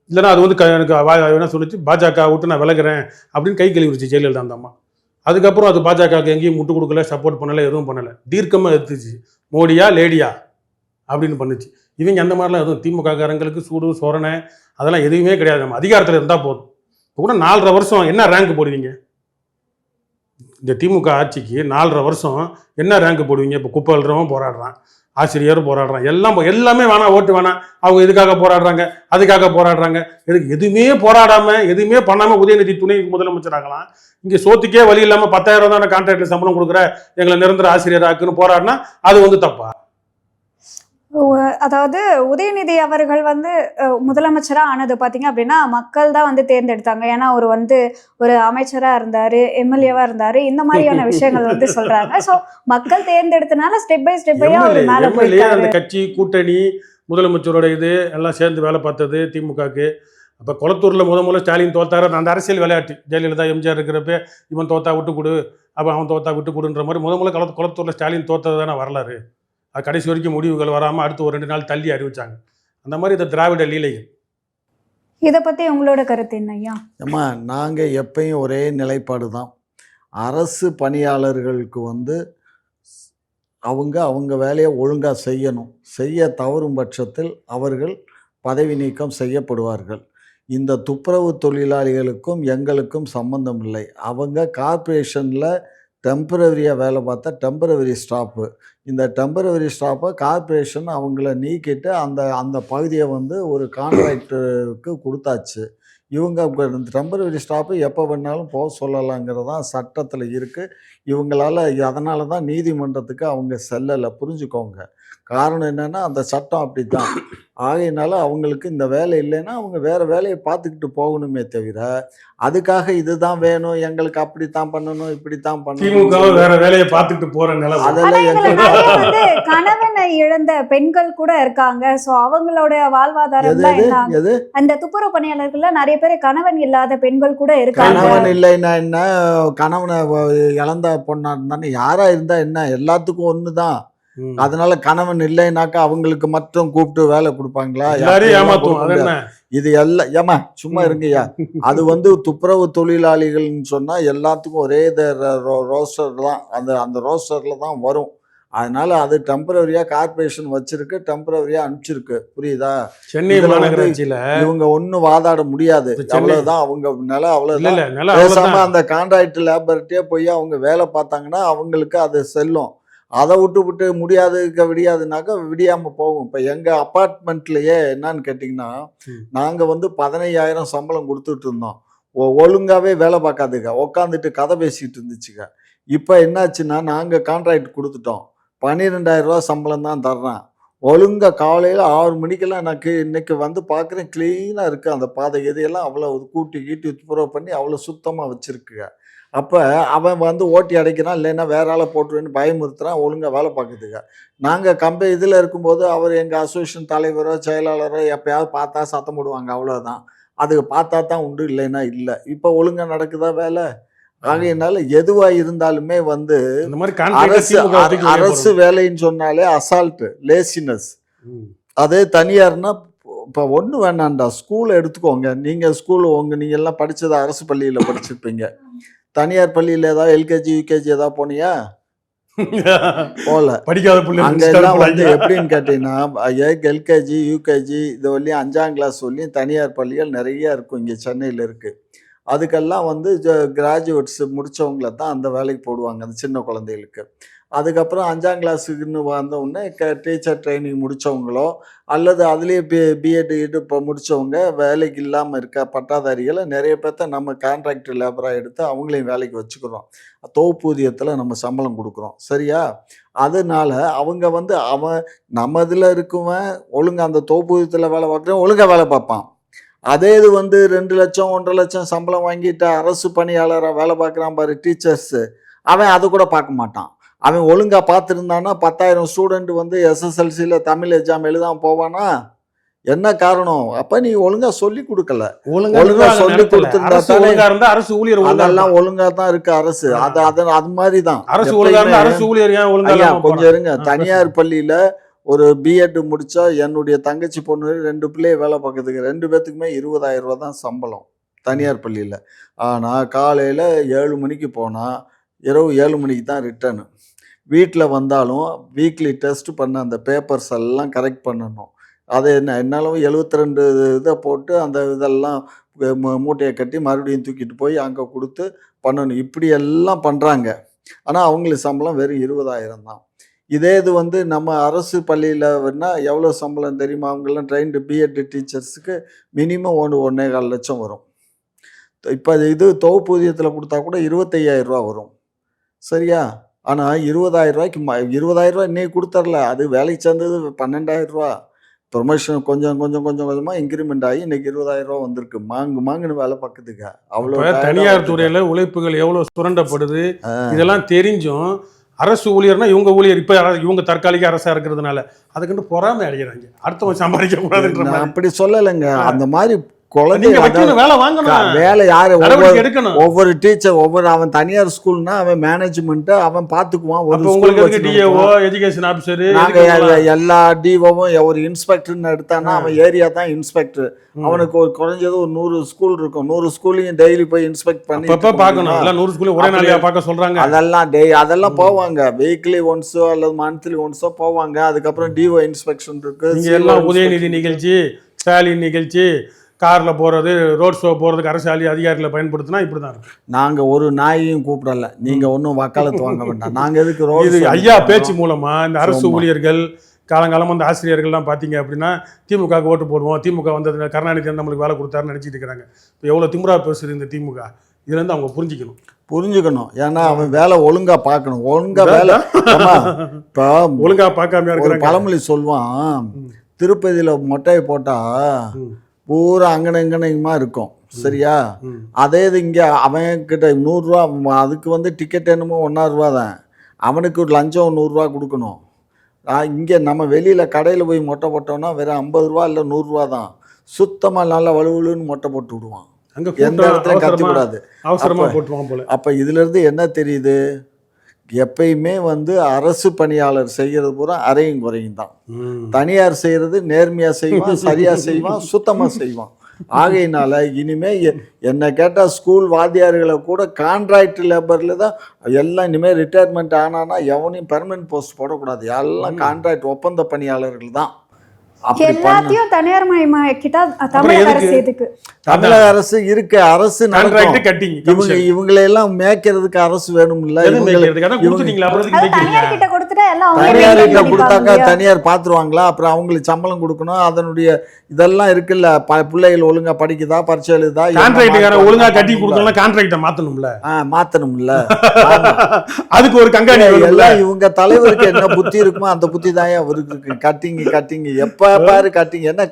இல்லைன்னா அது எனக்கு என்ன சொல்லிச்சு, பாஜக விட்டு நான் விலகிறேன் அப்படின்னு கை கழுவிடுச்சு ஜெயலலிதா அந்த அம்மா. அதுக்கப்புறம் அது பாஜகவுக்கு எங்கேயும் முட்டு கொடுக்கல, சப்போர்ட் பண்ணலை, எதுவும் பண்ணலை. தீர்க்கமாக எடுத்துச்சு. மோடியா லேடியா அப்படின்னு பண்ணுச்சு. இவங்க அந்த மாதிரிலாம் எதுவும் திமுக காரங்களுக்கு சூடு சோரணை அதெல்லாம் எதுவுமே கிடையாது. நம்ம அதிகாரத்தில் இருந்தால் போதும். இப்போ கூட 4.5 வருஷம் என்ன ரேங்க் போடுவீங்க? இந்த திமுக ஆட்சிக்கு 4.5 வருஷம் என்ன ரேங்க் போடுவீங்க? இப்போ குப்பை அள்ளுறவன் போராடுறான், ஆசிரியரும் போராடுறான், எல்லாமே வேணாம், ஓட்டு வேணாம், அவங்க இதுக்காக போராடுறாங்க, அதுக்காக போராடுறாங்க. எதுவுமே போராடாமல் எதுவுமே பண்ணாமல் உதயநிதி துணை முதலமைச்சர் ஆகலாம். இங்கே சோத்துக்கே வழி இல்லாமல் 10,000 தான் கான்ட்ராக்டில் சம்பளம் கொடுக்குற, எங்களை நிரந்தர ஆசிரியர் ஆக்குன்னு போராடினா அது தப்பா? அதாவது உதயநிதி அவர்கள் முதலமைச்சரா ஆனது பாத்தீங்க அப்படின்னா மக்கள் தான் தேர்ந்தெடுத்தாங்க. ஏன்னா அவர் ஒரு அமைச்சரா இருந்தாரு, எம்எல்ஏவா இருந்தாரு, இந்த மாதிரியான விஷயங்கள் சொல்றாங்க. சோ மக்கள் தேர்ந்தெடுத்தனால ஸ்டெப் பை ஸ்டெப்பையா அவர் மேல போயிருக்காரு. அந்த கட்சி கூட்டணி முதலமைச்சரோட இது எல்லாம் சேர்ந்து வேலை பார்த்தது திமுகக்கு. அப்போ குளத்தூரில் முதல்ல ஸ்டாலின் தோத்தாரு. அந்த அரசியல் விளையாட்டு, ஜெயலலிதா எம்ஜிஆர் இருக்கிறப்ப இவன் தோத்தா விட்டு கொடு, அப்போ அவன் தோத்தா விட்டு கொடுன்ற மாதிரி முதல்ல குளத்தூரில் ஸ்டாலின் தோத்தது தானே வரலாறு. அது கடைசி வரைக்கும் முடிவுகள் வராமல் அடுத்து ஒரு 2 நாள் தள்ளி அறிவிச்சாங்க. அந்த மாதிரி இந்த திராவிட லீலைகள். இதை பற்றி உங்களோட கருத்து என்னையா? அம்மா, நாங்கள் எப்பயும் ஒரே நிலைப்பாடு தான். அரசு பணியாளர்களுக்கு அவங்க வேலையை ஒழுங்காக செய்யணும். செய்ய தவறும் பட்சத்தில் அவர்கள் பதவி நீக்கம் செய்யப்படுவார்கள். இந்த துப்புரவு தொழிலாளிகளுக்கும் எங்களுக்கும் சம்பந்தம் இல்லை. அவங்க கார்ப்பரேஷனில் டெம்பரவரியாக வேலை பார்த்தா டெம்பரவரி ஸ்டாப்பு. இந்த டெம்பரவரி ஸ்டாப்பை கார்ப்பரேஷன் அவங்கள நீக்கிட்டு அந்த அந்த பகுதியை வந்து ஒரு கான்ட்ராக்டருக்கு கொடுத்தாச்சு. இவங்க டெம்பரவரி ஸ்டாப்பு எப்போ வேணாலும் போக சொல்லலாங்கிறது தான் சட்டத்தில் இருக்குது. இவங்களால அதனால தான் நீதிமன்றத்துக்கு அவங்க செல்லலை, புரிஞ்சுக்கோங்க. காரணம் என்னென்னா அந்த சட்டம் அப்படி தான். ஆகையினால அவங்களுக்கு இந்த வேலை இல்லைன்னா அவங்க வேறு வேலையை பார்த்துக்கிட்டு போகணுமே தவிர, அதுக்காக இதுதான் வேணும், எங்களுக்கு அப்படித்தான் பண்ணணும், இப்படித்தான் திமுக பண்ணணும், வேற வேலையை பார்த்துட்டு போற நிலை. ஆனா அதெல்லாம் இதுல எங்க நிறைய வந்து கணவனை இழந்த பெண்கள் கூட இருக்காங்க. சோ அவங்களோட வாழ்வாதாரம் எது தான் எது என்ன எது அந்த துப்புரவு பணியாளர்கள்ல நிறைய பேர் கணவன் இல்லாத பெண்கள் கூட இருக்காங்க. கணவன் இல்லைன்னா என்ன, கணவனை இழந்த பொண்ணா இருந்தானே யாரா இருந்தா என்ன, எல்லாத்துக்கும் ஒண்ணுதான். ம். அதனால கணவன் இல்லைனாக்கா அவங்களுக்கு மட்டும் கூப்பிட்டு வேலை கொடுப்பாங்களா? எல்லாரையும் அப்படியெல்லாம் ஏமாத்துவோம். கொடுக்க அது முடியாது. என்ன? இது எல்லாம் ஏமா சும்மா இருங்கய்யா. அது வந்து துப்புரவு தொழிலாளிகள்னு சொன்னா எல்லாத்துக்கும் ஒரே ரோஸ்டர் தான், அந்த அந்த ரோஸ்டர்ல தான் வரும். அதனால அது டெம்பரவரியா கார்ப்பரேஷன் வச்சிருக்கு, டெம்பரவரியா அனுப்பிச்சிருக்கு, புரியுதா? சென்னை இதுல வந்து மாநகராட்சியில இவங்க ஒன்னும் வாதாட முடியாது. இப்ப சென்னை அவ்வளவுதான், அவங்க நிலம் இல்ல அவ்வளவுதான். இல்ல நில பேசாம அவ்வளவுதான். அந்த கான்ட்ராக்ட் லேபர்கிட்டே போய் அவங்க வேலை பார்த்தாங்கன்னா அவங்களுக்கு அது செல்லும். அதை விட்டு முடியாதுக்க விடியாதுனாக்கா விடியாம போகும். இப்போ எங்க அப்பார்ட்மெண்ட்லயே என்னன்னு கேட்டிங்கன்னா, ம். நாங்க வந்து 15,000 சம்பளம் கொடுத்துட்டு இருந்தோம். ஒழுங்காவே வேலை பார்க்காதுங்க, உட்காந்துட்டு கதை பேசிட்டு இருந்துச்சுங்க. இப்போ என்னாச்சுன்னா நாங்க கான்ட்ராக்ட் கொடுத்துட்டோம், 12,000 ரூபா சம்பளம் தான் தர்றேன். ஒழுங்கா காலையில் 6 மணிக்கெல்லாம் எனக்கு இன்னைக்கு வந்து பார்க்குறேன், க்ளீனாக இருக்குது அந்த பாதை, எதையெல்லாம் அவ்வளோ கூட்டி கீட்டி துப்புரவு பண்ணி அவ்வளோ சுத்தமாக வச்சுருக்குங்க. அப்போ அவன் வந்து ஓட்டி அடைக்கிறான், இல்லைன்னா வேற ஆளை போட்டுருவேன்னு பயமுறுத்துறான், ஒழுங்காக வேலை பார்க்குதுங்க. நாங்கள் இதில் இருக்கும்போது அவர் எங்கள் அசோசியேஷன் தலைவரோ செயலாளரோ எப்பயாவது பார்த்தா சத்தம் போடுவாங்க, அவ்வளோதான். அதுக்கு பார்த்தா தான் உண்டு, இல்லைன்னா இல்லை. இப்போ ஒழுங்காக நடக்குதா வேலை? ஆகையினால எதுவா இருந்தாலுமே வந்து இந்த மாதிரி கான்ட்ராக்டை அரசு திமுக தூக்கி வெளியே அரசு போடணும். வேலைன்னு சொன்னாலே அசால்ட்டு, லேசினஸ். ம். அதே தனியார்னா இப்போ ஒன்றும் வேணாண்டா, ஸ்கூலை எடுத்துக்கோங்க. நீங்கள் ஸ்கூல் நீங்கள் எல்லாம் படித்தது அரசு பள்ளியில் படிச்சிருப்பீங்க. தனியார் பள்ளியில் ஏதாவது எல்கேஜி யூகேஜி ஏதாவது போனியா? போகல. படிக்காத பிள்ளை அங்கெல்லாம் வந்து எப்படின்னு கேட்டீங்கன்னா, எல்கேஜி யூகேஜி இது வரலையும் 5ஆம் கிளாஸ் வரலையும் தனியார் பள்ளிகள் நிறைய இருக்கும், இங்கே சென்னையில் இருக்குது. அதுக்கெல்லாம் வந்து கிராஜுவேட்ஸ் முடித்தவங்கள தான் அந்த வேலைக்கு போடுவாங்க, அந்த சின்ன குழந்தைகளுக்கு. அதுக்கப்புறம் 5ஆம் கிளாஸுக்குன்னு வந்தவுடனே டீச்சர் ட்ரைனிங் முடித்தவங்களோ அல்லது அதுலேயே பிஎட் இப்போ முடித்தவங்க வேலைக்கு இல்லாமல் இருக்க பட்டாதாரிகளை நிறைய பேர்த்த நம்ம கான்ட்ராக்ட் லேபராக எடுத்து அவங்களையும் வேலைக்கு வச்சுக்கிறோம். தொகுப்பூதியத்தில் நம்ம சம்பளம் கொடுக்குறோம், சரியா? அதனால அவங்க வந்து நம்ம இதில் இருக்குவன் ஒழுங்காக அந்த தொகுப்பூதியத்தில் வேலை பார்க்குறேன், ஒழுங்காக வேலை பார்ப்பான். அதே இது வந்து 2 லட்சம் 1.5 லட்சம் சம்பளம் வாங்கிட்டு அரசு பணியாளராக வேலை பார்க்குறான் பாரு, டீச்சர்ஸு, அவன் அதை கூட பார்க்க மாட்டான். அவன் ஒழுங்காக பார்த்துருந்தான்னா 10,000 ஸ்டூடெண்ட் வந்து எஸ்எஸ்எல்சியில் தமிழ் எக்ஸாம் எழுதாம போவானா? என்ன காரணம்? அப்போ நீ ஒழுங்காக சொல்லி கொடுக்கல. ஒழுங்கா சொல்லி கொடுத்துருந்தா தானே. அரசு ஊழியர் அதெல்லாம் ஒழுங்கா தான் இருக்கு அரசு. அது மாதிரி தான் அரசு ஒழுங்கா இருந்தா அரசு ஊழியர் ஏன் ஒழுங்கா ஐயா கொஞ்சம் இருங்க. தனியார் பள்ளியில் ஒரு பிஎட் முடித்தா என்னுடைய தங்கச்சி பொண்ணு 2 பிள்ளைய வேலை பார்க்குறதுக்கு 2 பேர்த்துக்குமே 20,000 ரூபா தான் சம்பளம் தனியார் பள்ளியில். ஆனால் காலையில் 7 மணிக்கு போனால் இரவு 7 மணிக்கு தான் ரிட்டர்னு. வீட்டில் வந்தாலும் வீக்லி டெஸ்ட் பண்ண அந்த பேப்பர்ஸ் எல்லாம் கரெக்ட் பண்ணணும். அதை என்னாலும் 72 இதை போட்டு அந்த இதெல்லாம் மூட்டையை கட்டி மறுபடியும் தூக்கிட்டு போய் அங்கே கொடுத்து பண்ணணும். இப்படி எல்லாம் பண்ணுறாங்க. ஆனால் அவங்களுக்கு சம்பளம் வெறும் 20,000 தான். இதே இது வந்து நம்ம அரசு பள்ளியில் வேணால் எவ்வளோ சம்பளம் தெரியுமா? அவங்கெல்லாம் ட்ரெயின்டு பிஎட் டீச்சர்ஸுக்கு மினிமம் 1.25 லட்சம் வரும். இப்போ இது தொகுப்பூதியத்தில் கொடுத்தா கூட 25,000 ரூபா வரும், சரியா? ஆனால் 20,000 ரூபாய்க்கு 20,000 ரூபா இன்னைக்கு கொடுத்துர்ல, அது வேலைக்கு சேர்ந்தது 12,000 ரூபா. ப்ரொமோஷன் கொஞ்சமாக இன்க்ரிமெண்ட் ஆகி இன்னைக்கு 20,000 ரூபா வந்திருக்கு. மாங்குன்னு வேலை பார்க்குதுங்க. அவ்வளோ தனியார் துறையில் உழைப்புகள் எவ்வளோ சுரண்டப்படுது இதெல்லாம் தெரிஞ்சும் அரசு ஊழியர்னா இவங்க ஊழியர் இப்போ இவங்க தற்காலிக அரசா இருக்கிறதுனால அதுக்குன்னு பொறாமை அடைகிறாங்க, அடுத்தவங்க சம்பாதிக்க கூடாதுன்ற மாதிரி. அப்படி சொல்லலைங்க. அந்த மாதிரி நீங்க வைக்கணும், வேலை வாங்கணும், வேலை யாரு எடுக்கணும். ஒவ்வொரு டீச்சர் அவன் தனியார் ஸ்கூல்னா அவன் மேனேஜ்மெண்ட் அவன் பாத்துக்குவான். உங்களுக்கு டிஏஓ எஜுகேஷன் ஆபீசர் எல்லா டிஓவும் ஒரு இன்ஸ்பெக்டர்னு எடுத்தானா அவன் ஏரியா தான் இன்ஸ்பெக்டர். அவனுக்கு ஒரு குறைஞ்சது ஒரு 100 ஸ்கூல் இருக்கும். 100 ஸ்கூலையும் டெய்லி போய் இன்ஸ்பெக்ட் பண்ணி பார்க்கணும். 100 ஸ்கூல் ஒரே நாளையா பார்க்க சொல்றாங்க. அதெல்லாம் போவாங்க, வீக்லி ஒன்ஸோ அல்லது மந்த்லி ஒன்ஸோ போவாங்க. அதுக்கப்புறம் டிஓ இன்ஸ்பெக்ஷன் இருக்கு. எல்லாம் உதயநிதி நிகழ்ச்சி, ஸ்டாலின் நிகழ்ச்சி, கார்ல போறது, ரோட் ஷோ போறதுக்கு அரசு அதிகாரிகளை பயன்படுத்தினா இப்படிதான் இருக்கும். நாங்க ஒரு நாயையும் கூப்பிடல, நீங்க ஒன்றும் வக்காலத்து வாங்க வேண்டாம். நாங்க எதுக்கு இது ஐயா பேச்சு மூலமா இந்த அரசு ஊழியர்கள் காலங்காலம் அந்த ஆசிரியர்கள்லாம் பார்த்தீங்க அப்படின்னா திமுகவுக்கு ஓட்டு போடுவோம், திமுக வந்து கருணாநிதி நம்மளுக்கு வேலை கொடுத்தாருன்னு நினைச்சிட்டு இருக்கிறாங்க. இப்போ எவ்வளவு திமுறா பேசுது இந்த திமுக, இதுல இருந்து அவங்க புரிஞ்சுக்கணும். ஏன்னா அவன் வேலை ஒழுங்கா பார்க்கணும். ஒழுங்கா வேலை இப்போ ஒழுங்கா பார்க்காம ஒரு பழமொழி சொல்லுவான், திருப்பதியில மொட்டையை போட்டா பூரா அங்கனங்கனமா இருக்கும், சரியா? அதே இது இங்கே அவன் கிட்ட 100 ரூபா, அதுக்கு வந்து டிக்கெட் என்னமோ 1.5 ரூபா தான், அவனுக்கு ஒரு லஞ்சம் 100 ரூபா கொடுக்கணும். இங்கே நம்ம வெளியில் கடையில் போய் மொட்டை போட்டோம்னா வெறும் 50 ரூபா இல்லை 100 ரூபா தான், சுத்தமாக நல்லா வலுவலுன்னு மொட்டை போட்டு விடுவான், எந்த இடத்துலையும் கற்றுக்கூடாது, அவசரமாக போட்டுவான் போல. அப்போ இதுலேருந்து என்ன தெரியுது, எப்பயுமே வந்து அரசு பணியாளர் செய்கிறது பூரா அரையும் குறையும் தான். தனியார் செய்கிறது நேர்மையாக செய்வான், சரியாக செய்வான், சுத்தமாக செய்வான். ஆகையினால இனிமே என்ன கேட்டால் ஸ்கூல் வாத்தியார்களை கூட கான்ட்ராக்ட் லேபரில் தான் எல்லாம் இனிமேல் ரிட்டையர்மெண்ட் ஆனானா எவனையும் பெர்மனன்ட் போஸ்ட் போடக்கூடாது, எல்லாம் கான்ட்ராக்ட் ஒப்பந்த பணியாளர்கள் தான். எல்லாத்தையும் தனியார் மயமாக்கிட்டா தமிழக அரசு எதுக்கு? தமிழக அரசு இருக்கு, அரசு இவங்களையெல்லாம் மேய்க்கிறதுக்கு அரசு வேணும் இல்ல? தனியார் கிட்ட கொடுத்துட்டா எல்லாம் தனியார் கொடுத்தாக்கா தனியார் பாத்துருவாங்களா? அப்புறம் அவங்களுக்கு சம்பளம் கொடுக்கணும், அதனுடைய இதெல்லாம் இருக்குல்ல, பிள்ளைகள் ஒழுங்கா படிக்குதா, பரிசு எழுதா, ஒழுங்கா கட்டி கொடுத்தா கான்ட்ராக்ட மாத்தணும்ல, மாத்தணும்ல. அதுக்கு ஒரு கண்காணி எல்லாம் இவங்க தலைவருக்கு என்ன புத்தி இருக்குமோ அந்த புத்தி தான் அவருக்கு. கட்டிங்க எப்ப பாரு கட்டிங்க, என்ன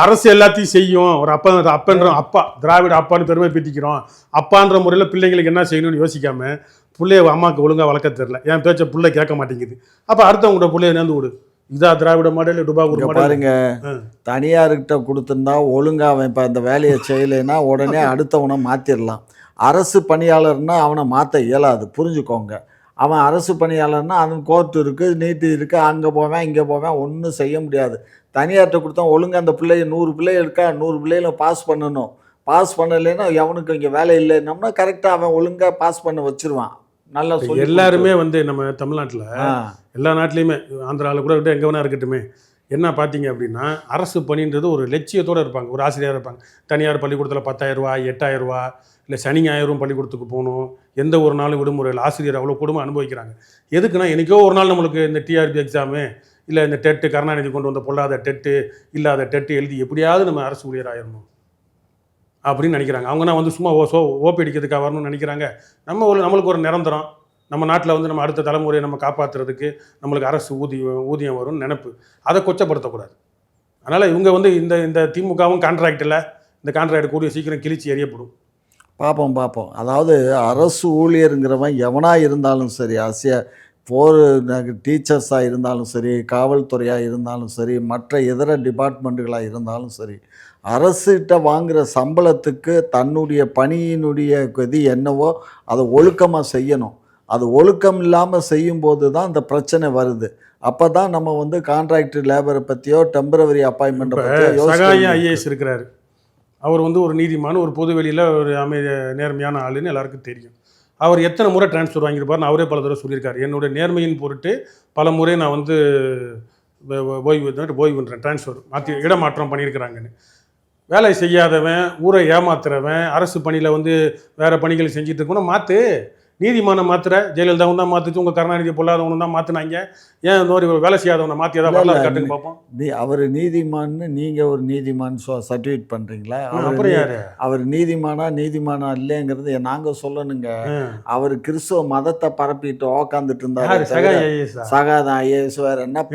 அரசு எல்லாத்தையும் செய்யும். ஒரு அப்பா திராவிட அப்பான்னு பெருமை பீத்திக்கிறோம், அப்பான்ற முறையில பிள்ளைங்களுக்கு என்ன செய்யணும்னு யோசிக்காம பிள்ளைய அம்மாவுக்கு ஒழுங்கா வளர்க்க தெரியல, என் பேச்ச பிள்ளை கேட்க மாட்டேங்குது, அப்ப அடுத்தவங்களோட பிள்ளைய நேர்ந்து விடு. இதா திராவிட மாடல், டுபாகூர் பாருங்க. தனியார்கிட்ட கொடுத்துருந்தா ஒழுங்கா அவன் இப்ப அந்த வேலையை செய்யலைன்னா உடனே அடுத்தவனை மாத்திரலாம். அரசு பணியாளர்னா அவனை மாற்ற இயலாது, புரிஞ்சுக்கோங்க. அவன் அரசு பணியாளர்னா அவன் கோர்ட்டு இருக்குது, நீட்டு இருக்குது, அங்கே போவேன் இங்கே போவேன், ஒன்றும் செய்ய முடியாது. தனியார்கிட்ட கொடுத்தா ஒழுங்காக அந்த பிள்ளைய 100 பிள்ளைகள் இருக்கா, 100 பிள்ளைகளை பாஸ் பண்ணணும். பாஸ் பண்ணலைன்னா எவனுக்கு இங்கே வேலை இல்லைன்னம்னா கரெக்டாக அவன் ஒழுங்காக பாஸ் பண்ண வச்சிருவான். நல்லா சொல்லி எல்லாருமே வந்து நம்ம தமிழ்நாட்டில் எல்லா நாட்டிலையுமே, ஆந்திராவில் கூட விட்டு எங்கே வேணா இருக்கட்டுமே, என்ன பார்த்தீங்க அப்படின்னா அரசு பணின்றது ஒரு லட்சியத்தோடு இருப்பாங்க. ஒரு ஆசிரியராக இருப்பாங்க, தனியார் பள்ளிக்கூடத்தில் 10,000 ரூபா 8,000 ரூபா இல்லை சனி ஞாயிறும் பள்ளிக்கூடத்துக்கு போகணும், எந்த ஒரு நாளும் விடுமுறையில் ஆசிரியர் அவ்வளோ கொடுமை அனுபவிக்கிறாங்க. எதுக்குன்னா என்றைக்கோ ஒரு நாள் நம்மளுக்கு இந்த டிஆர்பி எக்ஸாமு இல்லை இந்த டெட்டு, கருணாநிதி கொண்டு வந்த பொல்லாத டெட்டு இல்லாத டெட்டு எழுதி எப்படியாவது நம்ம அரசு ஊழியர் ஆயிடணும் அப்படின்னு நினைக்கிறாங்க. அவங்கன்னா வந்து சும்மா ஓபி அடிக்கிறதுக்காக வரணும்னு நினைக்கிறாங்க. நம்மளுக்கு ஒரு நிரந்தரம், நம்ம நாட்டில் வந்து நம்ம அடுத்த தலைமுறையை நம்ம காப்பாற்றுறதுக்கு நம்மளுக்கு அரசு ஊதியம் வரும்னு நினைப்பு, அதை கொச்சப்படுத்தக்கூடாது. அதனால் இவங்க வந்து இந்த திமுகவும் கான்ட்ராக்ட் இல்லை, இந்த கான்ட்ராக்ட் கூடிய சீக்கிரம் கிழிச்சி எறியப்படும். பார்ப்போம். அதாவது அரசு ஊழியருங்கிறவன் எவனாக இருந்தாலும் சரி, டீச்சர்ஸாக இருந்தாலும் சரி, காவல்துறையாக இருந்தாலும் சரி, மற்ற இதர டிபார்ட்மெண்ட்டுகளாக இருந்தாலும் சரி, அரசுகிட்ட வாங்குகிற சம்பளத்துக்கு தன்னுடைய பணியினுடைய இது என்னவோ அதை ஒழுக்கமாக செய்யணும். அது ஒழுக்கம் இல்லாமல் செய்யும்போது தான் இந்த பிரச்சனை வருது. அப்போ தான் நம்ம வந்து கான்ட்ராக்ட் லேபரை பற்றியோ டெம்பரவரி அப்பாயின்மெண்ட்டை பற்றியோ. சகாயம் ஐஏஎஸ் இருக்கிறாரு, அவர் வந்து ஒரு நீதிமான, ஒரு பொது வெளியில் ஒரு நேர்மையான ஆளுன்னு எல்லாருக்கும் தெரியும். அவர் எத்தனை முறை டிரான்ஸ்ஃபர் வாங்கியிருப்பார்னு அவரே பல தடவை சொல்லியிருக்காரு. என்னுடைய நேர்மையின் பொருட்டு பல முறை நான் வந்து ஓய்வு பண்ணுறேன், டிரான்ஸ்ஃபர் இடமாற்றம் பண்ணியிருக்கிறாங்கன்னு. வேலை செய்யாதவன், ஊரை ஏமாத்துறவன், அரசு பணியில் வந்து வேறு பணிகள் செஞ்சுட்டு இருக்கணும், மாற்று. நீதிமானம் மாத்திர ஜெயலலிதாவும் தான் மாற்றிச்சு, உங்கள் கருணாநிதி பொல்லாதவனும் தான் மாற்றினாங்க, ஏன் இந்த மாதிரி வேலை செய்யாதவனை மாற்றி ஏதாவது வரலாறு காட்டுன்னு பார்ப்போம். அவர் நீதிமான்னு நீங்கள் ஒரு நீதிமான் சர்டிஃபிகேட் பண்ணுறீங்களா? அவர் நீதிமானா இல்லைங்கிறது நாங்கள் சொல்லணுங்க. அவர் கிறிஸ்துவ மதத்தை பரப்பிட்டு உக்காந்துட்டு இருந்தாரு. சகாதான் ஐஏஎஸ் வேற என்ன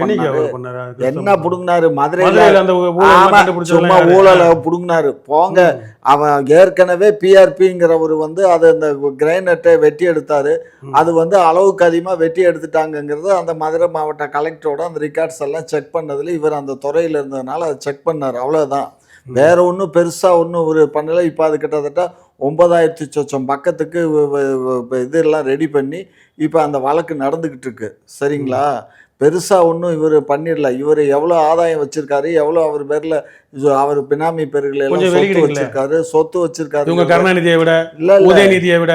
புடுங்கினாரு? மதுரையில் சும்மா ஊழலை புடுங்கினாரு போங்க. அவன் ஏற்கனவே பிஆர்பிங்கிறவர் வந்து அதை அந்த கிரைனட்டை வெட்டி எடுத்தாரு, அது வந்து அளவுக்கு அதிகமாக வெட்டி எடுத்துட்டாங்கிறது அந்த மதுரை மாவட்ட கலெக்டரோட அந்த ரெக்கார்ட்ஸ் எல்லாம் செக் பண்ணதில் இவர் அந்த துறையில் இருந்ததுனால அதை செக் பண்ணார், அவ்வளோதான். வேற ஒன்றும் பெருசாக ஒன்றும் ஒரு பண்ணலை. இப்போ அது கிட்டத்தட்ட 9,000 சொச்சம் பக்கத்துக்கு இதெல்லாம் ரெடி பண்ணி இப்போ அந்த வழக்கு நடந்துக்கிட்டு இருக்கு, சரிங்களா? பெருசாக ஒன்றும் இவர் பண்ணிடல. இவர் எவ்வளோ ஆதாயம் வச்சிருக்காரு, எவ்வளோ அவர் பேரில் அவர் பினாமி பேர்களை எல்லாம் வச்சிருக்காரு, சொத்து வச்சிருக்காரு. கருணாநிதியை விட இல்ல உதயநிதியை விட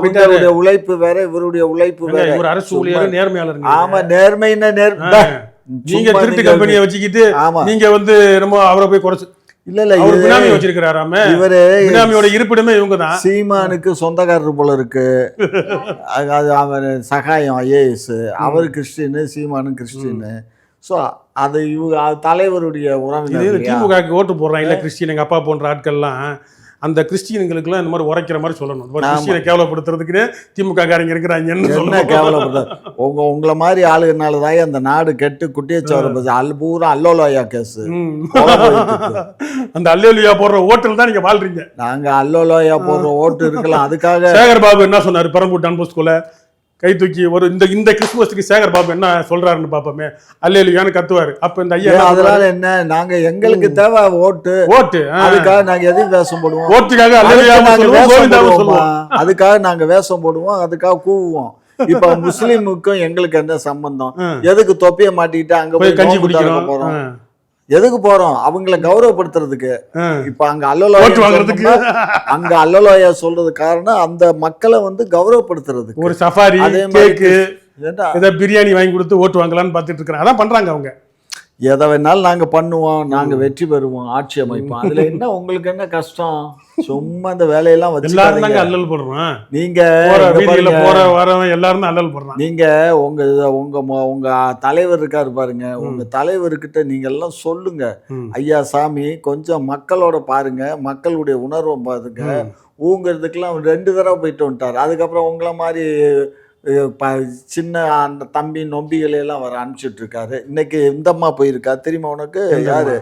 அவருடைய உழைப்பு வேற, இவருடைய உழைப்பு வேற. அரசு ஊழியர் நேர்மையாளர். ஆமா, நேர்மைன்னா நீங்க சும்மா திருட்டு நீங்க- கம்பெனியை வச்சுக்கிட்டு ஆமா நீங்க வந்து நம்ம அவரை போய் குறைச்சு இல்ல அவர் இது பினாமி வச்சிருக்கிறாராமே. இவரு பினாமியோட இருப்பிடமே இவங்க தான். சீமானுக்கு சொந்தக்காரர் போல இருக்கு. அது அவர் சகாயம் ஐஏஎஸ், அவர் கிறிஸ்டின், சீமானும் கிறிஸ்டின். ஸோ அது இவங்க தலைவருடைய உறவினர் இது இல்லையா? திமுகவுக்கு ஓட்டு போடுறாங்க இல்ல கிறிஸ்டின், எங்க அப்பா போன்ற ஆட்கள்லாம் அந்த கிறிஸ்டியன்களுக்குலாம் இந்த மாதிரி உரைக்கிற மாதிரி சொல்லணும். இந்த மாதிரி கிறிஸ்டியனை கேவலப்படுத்துறதுக்கு திமுக காரங்க இருக்கிறாங்கன்னு என்ன சொல்லணும். கேவலப்படுது உங்களை மாதிரி ஆளுனாலதான் அந்த நாடு கெட்டு குட்டியச்சோர பூரா அல்லோலோயா கேஸ். அந்த அல்லேலுயா போடுற ஓட்டில் தான் நீங்க வாழ்றீங்க. நாங்க அல்லோலோயா போடுற ஓட்டு இருக்கலாம். அதுக்காக சேகர் பாபு என்ன சொன்னாரு பெரம்பூர் டான்போஸ்கோல கை தூக்கி ஒரு இந்த கிறிஸ்துமஸ்க்கு சேகர் பாபு என்ன சொல்றாருன்னு பாப்போமே. அல்லேலுயான்னு கத்துவாரு. அப்ப இந்த ஐயா அதனால என்ன, நாங்க எங்களுக்கு தேவை ஓட்டு. அதுக்காக நாங்க எதையும் வேஷம் போடுவோம். ஓட்டுக்காக அதுக்காக நாங்க வேஷம் போடுவோம், அதுக்காக கூவுவோம். இப்ப முஸ்லீமுக்கும் எங்களுக்கு என்ன சம்பந்தம்? எதுக்கு தொப்பிய மாட்டிக்கிட்டு அங்க போய் கஞ்சி நோன்பு திறக்க குடிக்கிறோம்? போறோம்? எதுக்கு போறோம்? அவங்கள கௌரவப்படுத்துறதுக்கு. இப்ப அங்க ஓட்டு வாங்குறதுக்கு அங்க அல்லலோயா சொல்றது காரணம் அந்த மக்களை வந்து கௌரவப்படுத்துறதுக்கு. ஒரு சஃபாரி, அதே கேக்கு, மாதிரி ஏதோ பிரியாணி வாங்கி கொடுத்து ஓட்டு வாங்கலாம்னு பார்த்துட்டு இருக்கிறாங்க. அதான் பண்றாங்க அவங்க. எதை வேணாலும் நாங்க பண்ணுவோம், நாங்க வெற்றி பெறுவோம், ஆட்சி அமைப்போம். அதுல என்ன உங்களுக்கு என்ன கஷ்டம்? சும்மா இந்த வேலையெல்லாம் எல்லாரும் தாங்க வச்சு அல்லல் போடுறோம். நீங்க வீதியில போற வரவன் எல்லாரும் தான் அல்லல் போடுறான். நீங்க உங்க உங்க உங்க தலைவர் இருக்காரு பாருங்க, உங்க தலைவர்கிட்ட நீங்க எல்லாம் சொல்லுங்க, ஐயா சாமி கொஞ்சம் மக்களோட பாருங்க, மக்களுடைய உணர்வை பாருங்க. ஊங்கிறதுக்கெல்லாம் 2 தடவை போயிட்டு வந்துட்டாரு. அதுக்கப்புறம் உங்களை மாதிரி சின்ன அந்த தம்பி நொம்பிகளையெல்லாம் வர அனுப்பிச்சிட்டு இருக்காரு. இன்னைக்கு இந்த அம்மா போயிருக்கா தெரியுமா உனக்கு? யாரு?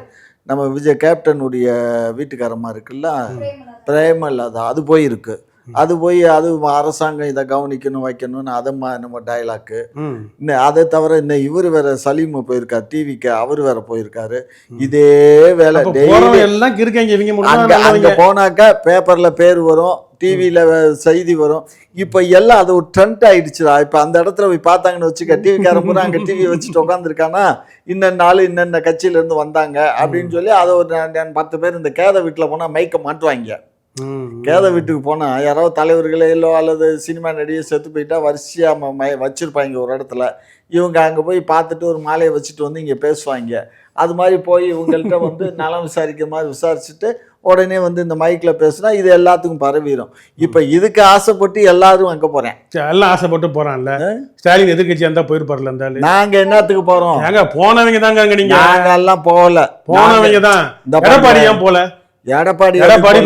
நம்ம விஜய் கேப்டனுடைய வீட்டுக்காரமா இருக்குல்ல, பிரேமலதா. அது போயிருக்கு. அது போய் அது அரசாங்கம் இதை கவனிக்கணும் வைக்கணும்னு அதை நம்ம டைலாக்கு. இன்னும் அதை தவிர இன்னும் இவர் வேற சலீம் போயிருக்காரு டிவிக்கு, அவர் வேற போயிருக்காரு. இதே வேலை எல்லாம் இருக்காங்க. அங்க போனாக்கா பேப்பர்ல பேர் வரும், டிவியில செய்தி வரும். இப்ப எல்லாம் அது ஒரு ட்ரெண்ட் ஆயிடுச்சுடா. இப்ப அந்த இடத்துல போய் பார்த்தாங்கன்னு வச்சுக்க, டிவிக்காரன் பூரா அங்க டிவி வச்சுட்டு உட்காந்துருக்கானா, இன்னென்ன ஆளு இன்னென்ன கட்சியில இருந்து வந்தாங்க அப்படின்னு சொல்லி அதை ஒரு 10 பேர் இந்த கேத வீட்டுல போனா மைக்க மாட்டுவாங்க. கேத வீட்டுக்கு போனா யாராவது தலைவர்களே இல்லோ அல்லது சினிமா நடிகை செத்து போயிட்டா வரிசையா வச்சிருப்பாங்க ஒரு இடத்துல. இவங்க அங்க போய் பார்த்துட்டு ஒரு மாலையை வச்சுட்டு வந்து இங்க பேசுவாங்க. அது மாதிரி போய் இவங்கள்ட்ட வந்து நலம் விசாரிக்கிற மாதிரி விசாரிச்சுட்டு உடனே வந்து இந்த மைக்ல பேசுனா இது எல்லாத்துக்கும் பரவிடும். இப்ப இதுக்கு ஆசைப்பட்டு எல்லாரும் அங்க போறேன். எல்லாம் ஆசைப்பட்டு போறான்ல. ஸ்டாலின் எதிர்கட்சியா இருந்தா போயிருப்பாருல இருந்தாலும். நாங்க என்னத்துக்கு போறோம்? போனவங்க தாங்க. நீங்க நாங்க எல்லாம் போகல, போனவங்க தான். எடப்பாடி ஏன் போல? எடப்பாடி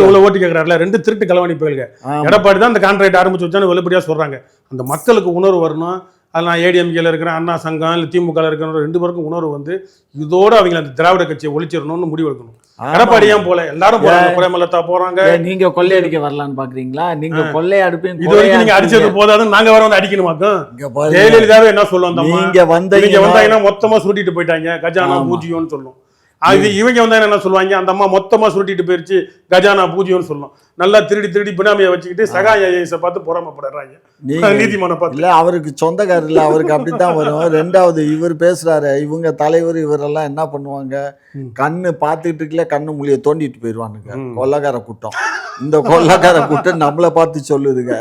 உள்ள ஓட்டு கேட்கறாருல. 2 திருட்டு கலவாணி போயிருங்க. எடப்பாடி தான் அந்த கான்ட்ராக்ட் ஆரம்பிச்சு வச்சான்னு வெளிப்படையா சொல்றாங்க. அந்த மக்களுக்கு உணர்வு வரணும். அது நான் ஏடிஎம்கேல இருக்கிறேன், அண்ணா சங்கம் இல்லை திமுக இருக்கிற 2 பேருக்கும் உணர்வு வந்து இதோட அவங்க அந்த திராவிட கட்சியை ஒழிச்சிடணும்னு முடிவு எடுக்கணும். எடப்பாடி ஏன் போல? எல்லாரும் போறாங்க. பிரேமலதா போறாங்க. நீங்க கொள்ளையடிக்க வரலான்னு பாக்குறீங்களா? நீங்க கொள்ளையடிப்பீங்க. இது வரைக்கும் நீங்க அடிச்சது போதாதுன்னு நாங்க வர வந்து அடிக்கணுமாக்கும். ஜெயலலிதாவே என்ன சொல்லுவோம்? நீங்க வந்தீங்கன்னா மொத்தமா சுருட்டிட்டு போயிட்டாங்க, கஜானா பூஜ்யம்னு சொல்லும். இவங்க வந்தா என்ன சொல்லுவாங்க? அந்த அம்மா மொத்தமா சுருட்டிட்டு போயிருச்சு, கஜானா பூஜ்யம்னு சொல்லணும். நல்லா திருடி பினாமியை வச்சுக்கிட்டு சகாய ஐஏஎஸ் பார்த்து பொறாமப்படுறாங்க. நீதிமன்றம் பார்த்து இல்ல, அவருக்கு சொந்தக்காரர் இல்ல, அவருக்கு அப்படித்தான் வரும். 2வது இவர் பேசுறாரு, இவங்க தலைவர் இவரெல்லாம் என்ன பண்ணுவாங்க? கண்ணு பார்த்துட்டு இருக்கல, கண்ணு மொழியை தோண்டிட்டு போயிடுவானுங்க கொள்ளக்கார கூட்டம். இந்த கொள்ளக்கார கூட்டம் நம்மளை பார்த்து சொல்லுதுங்க,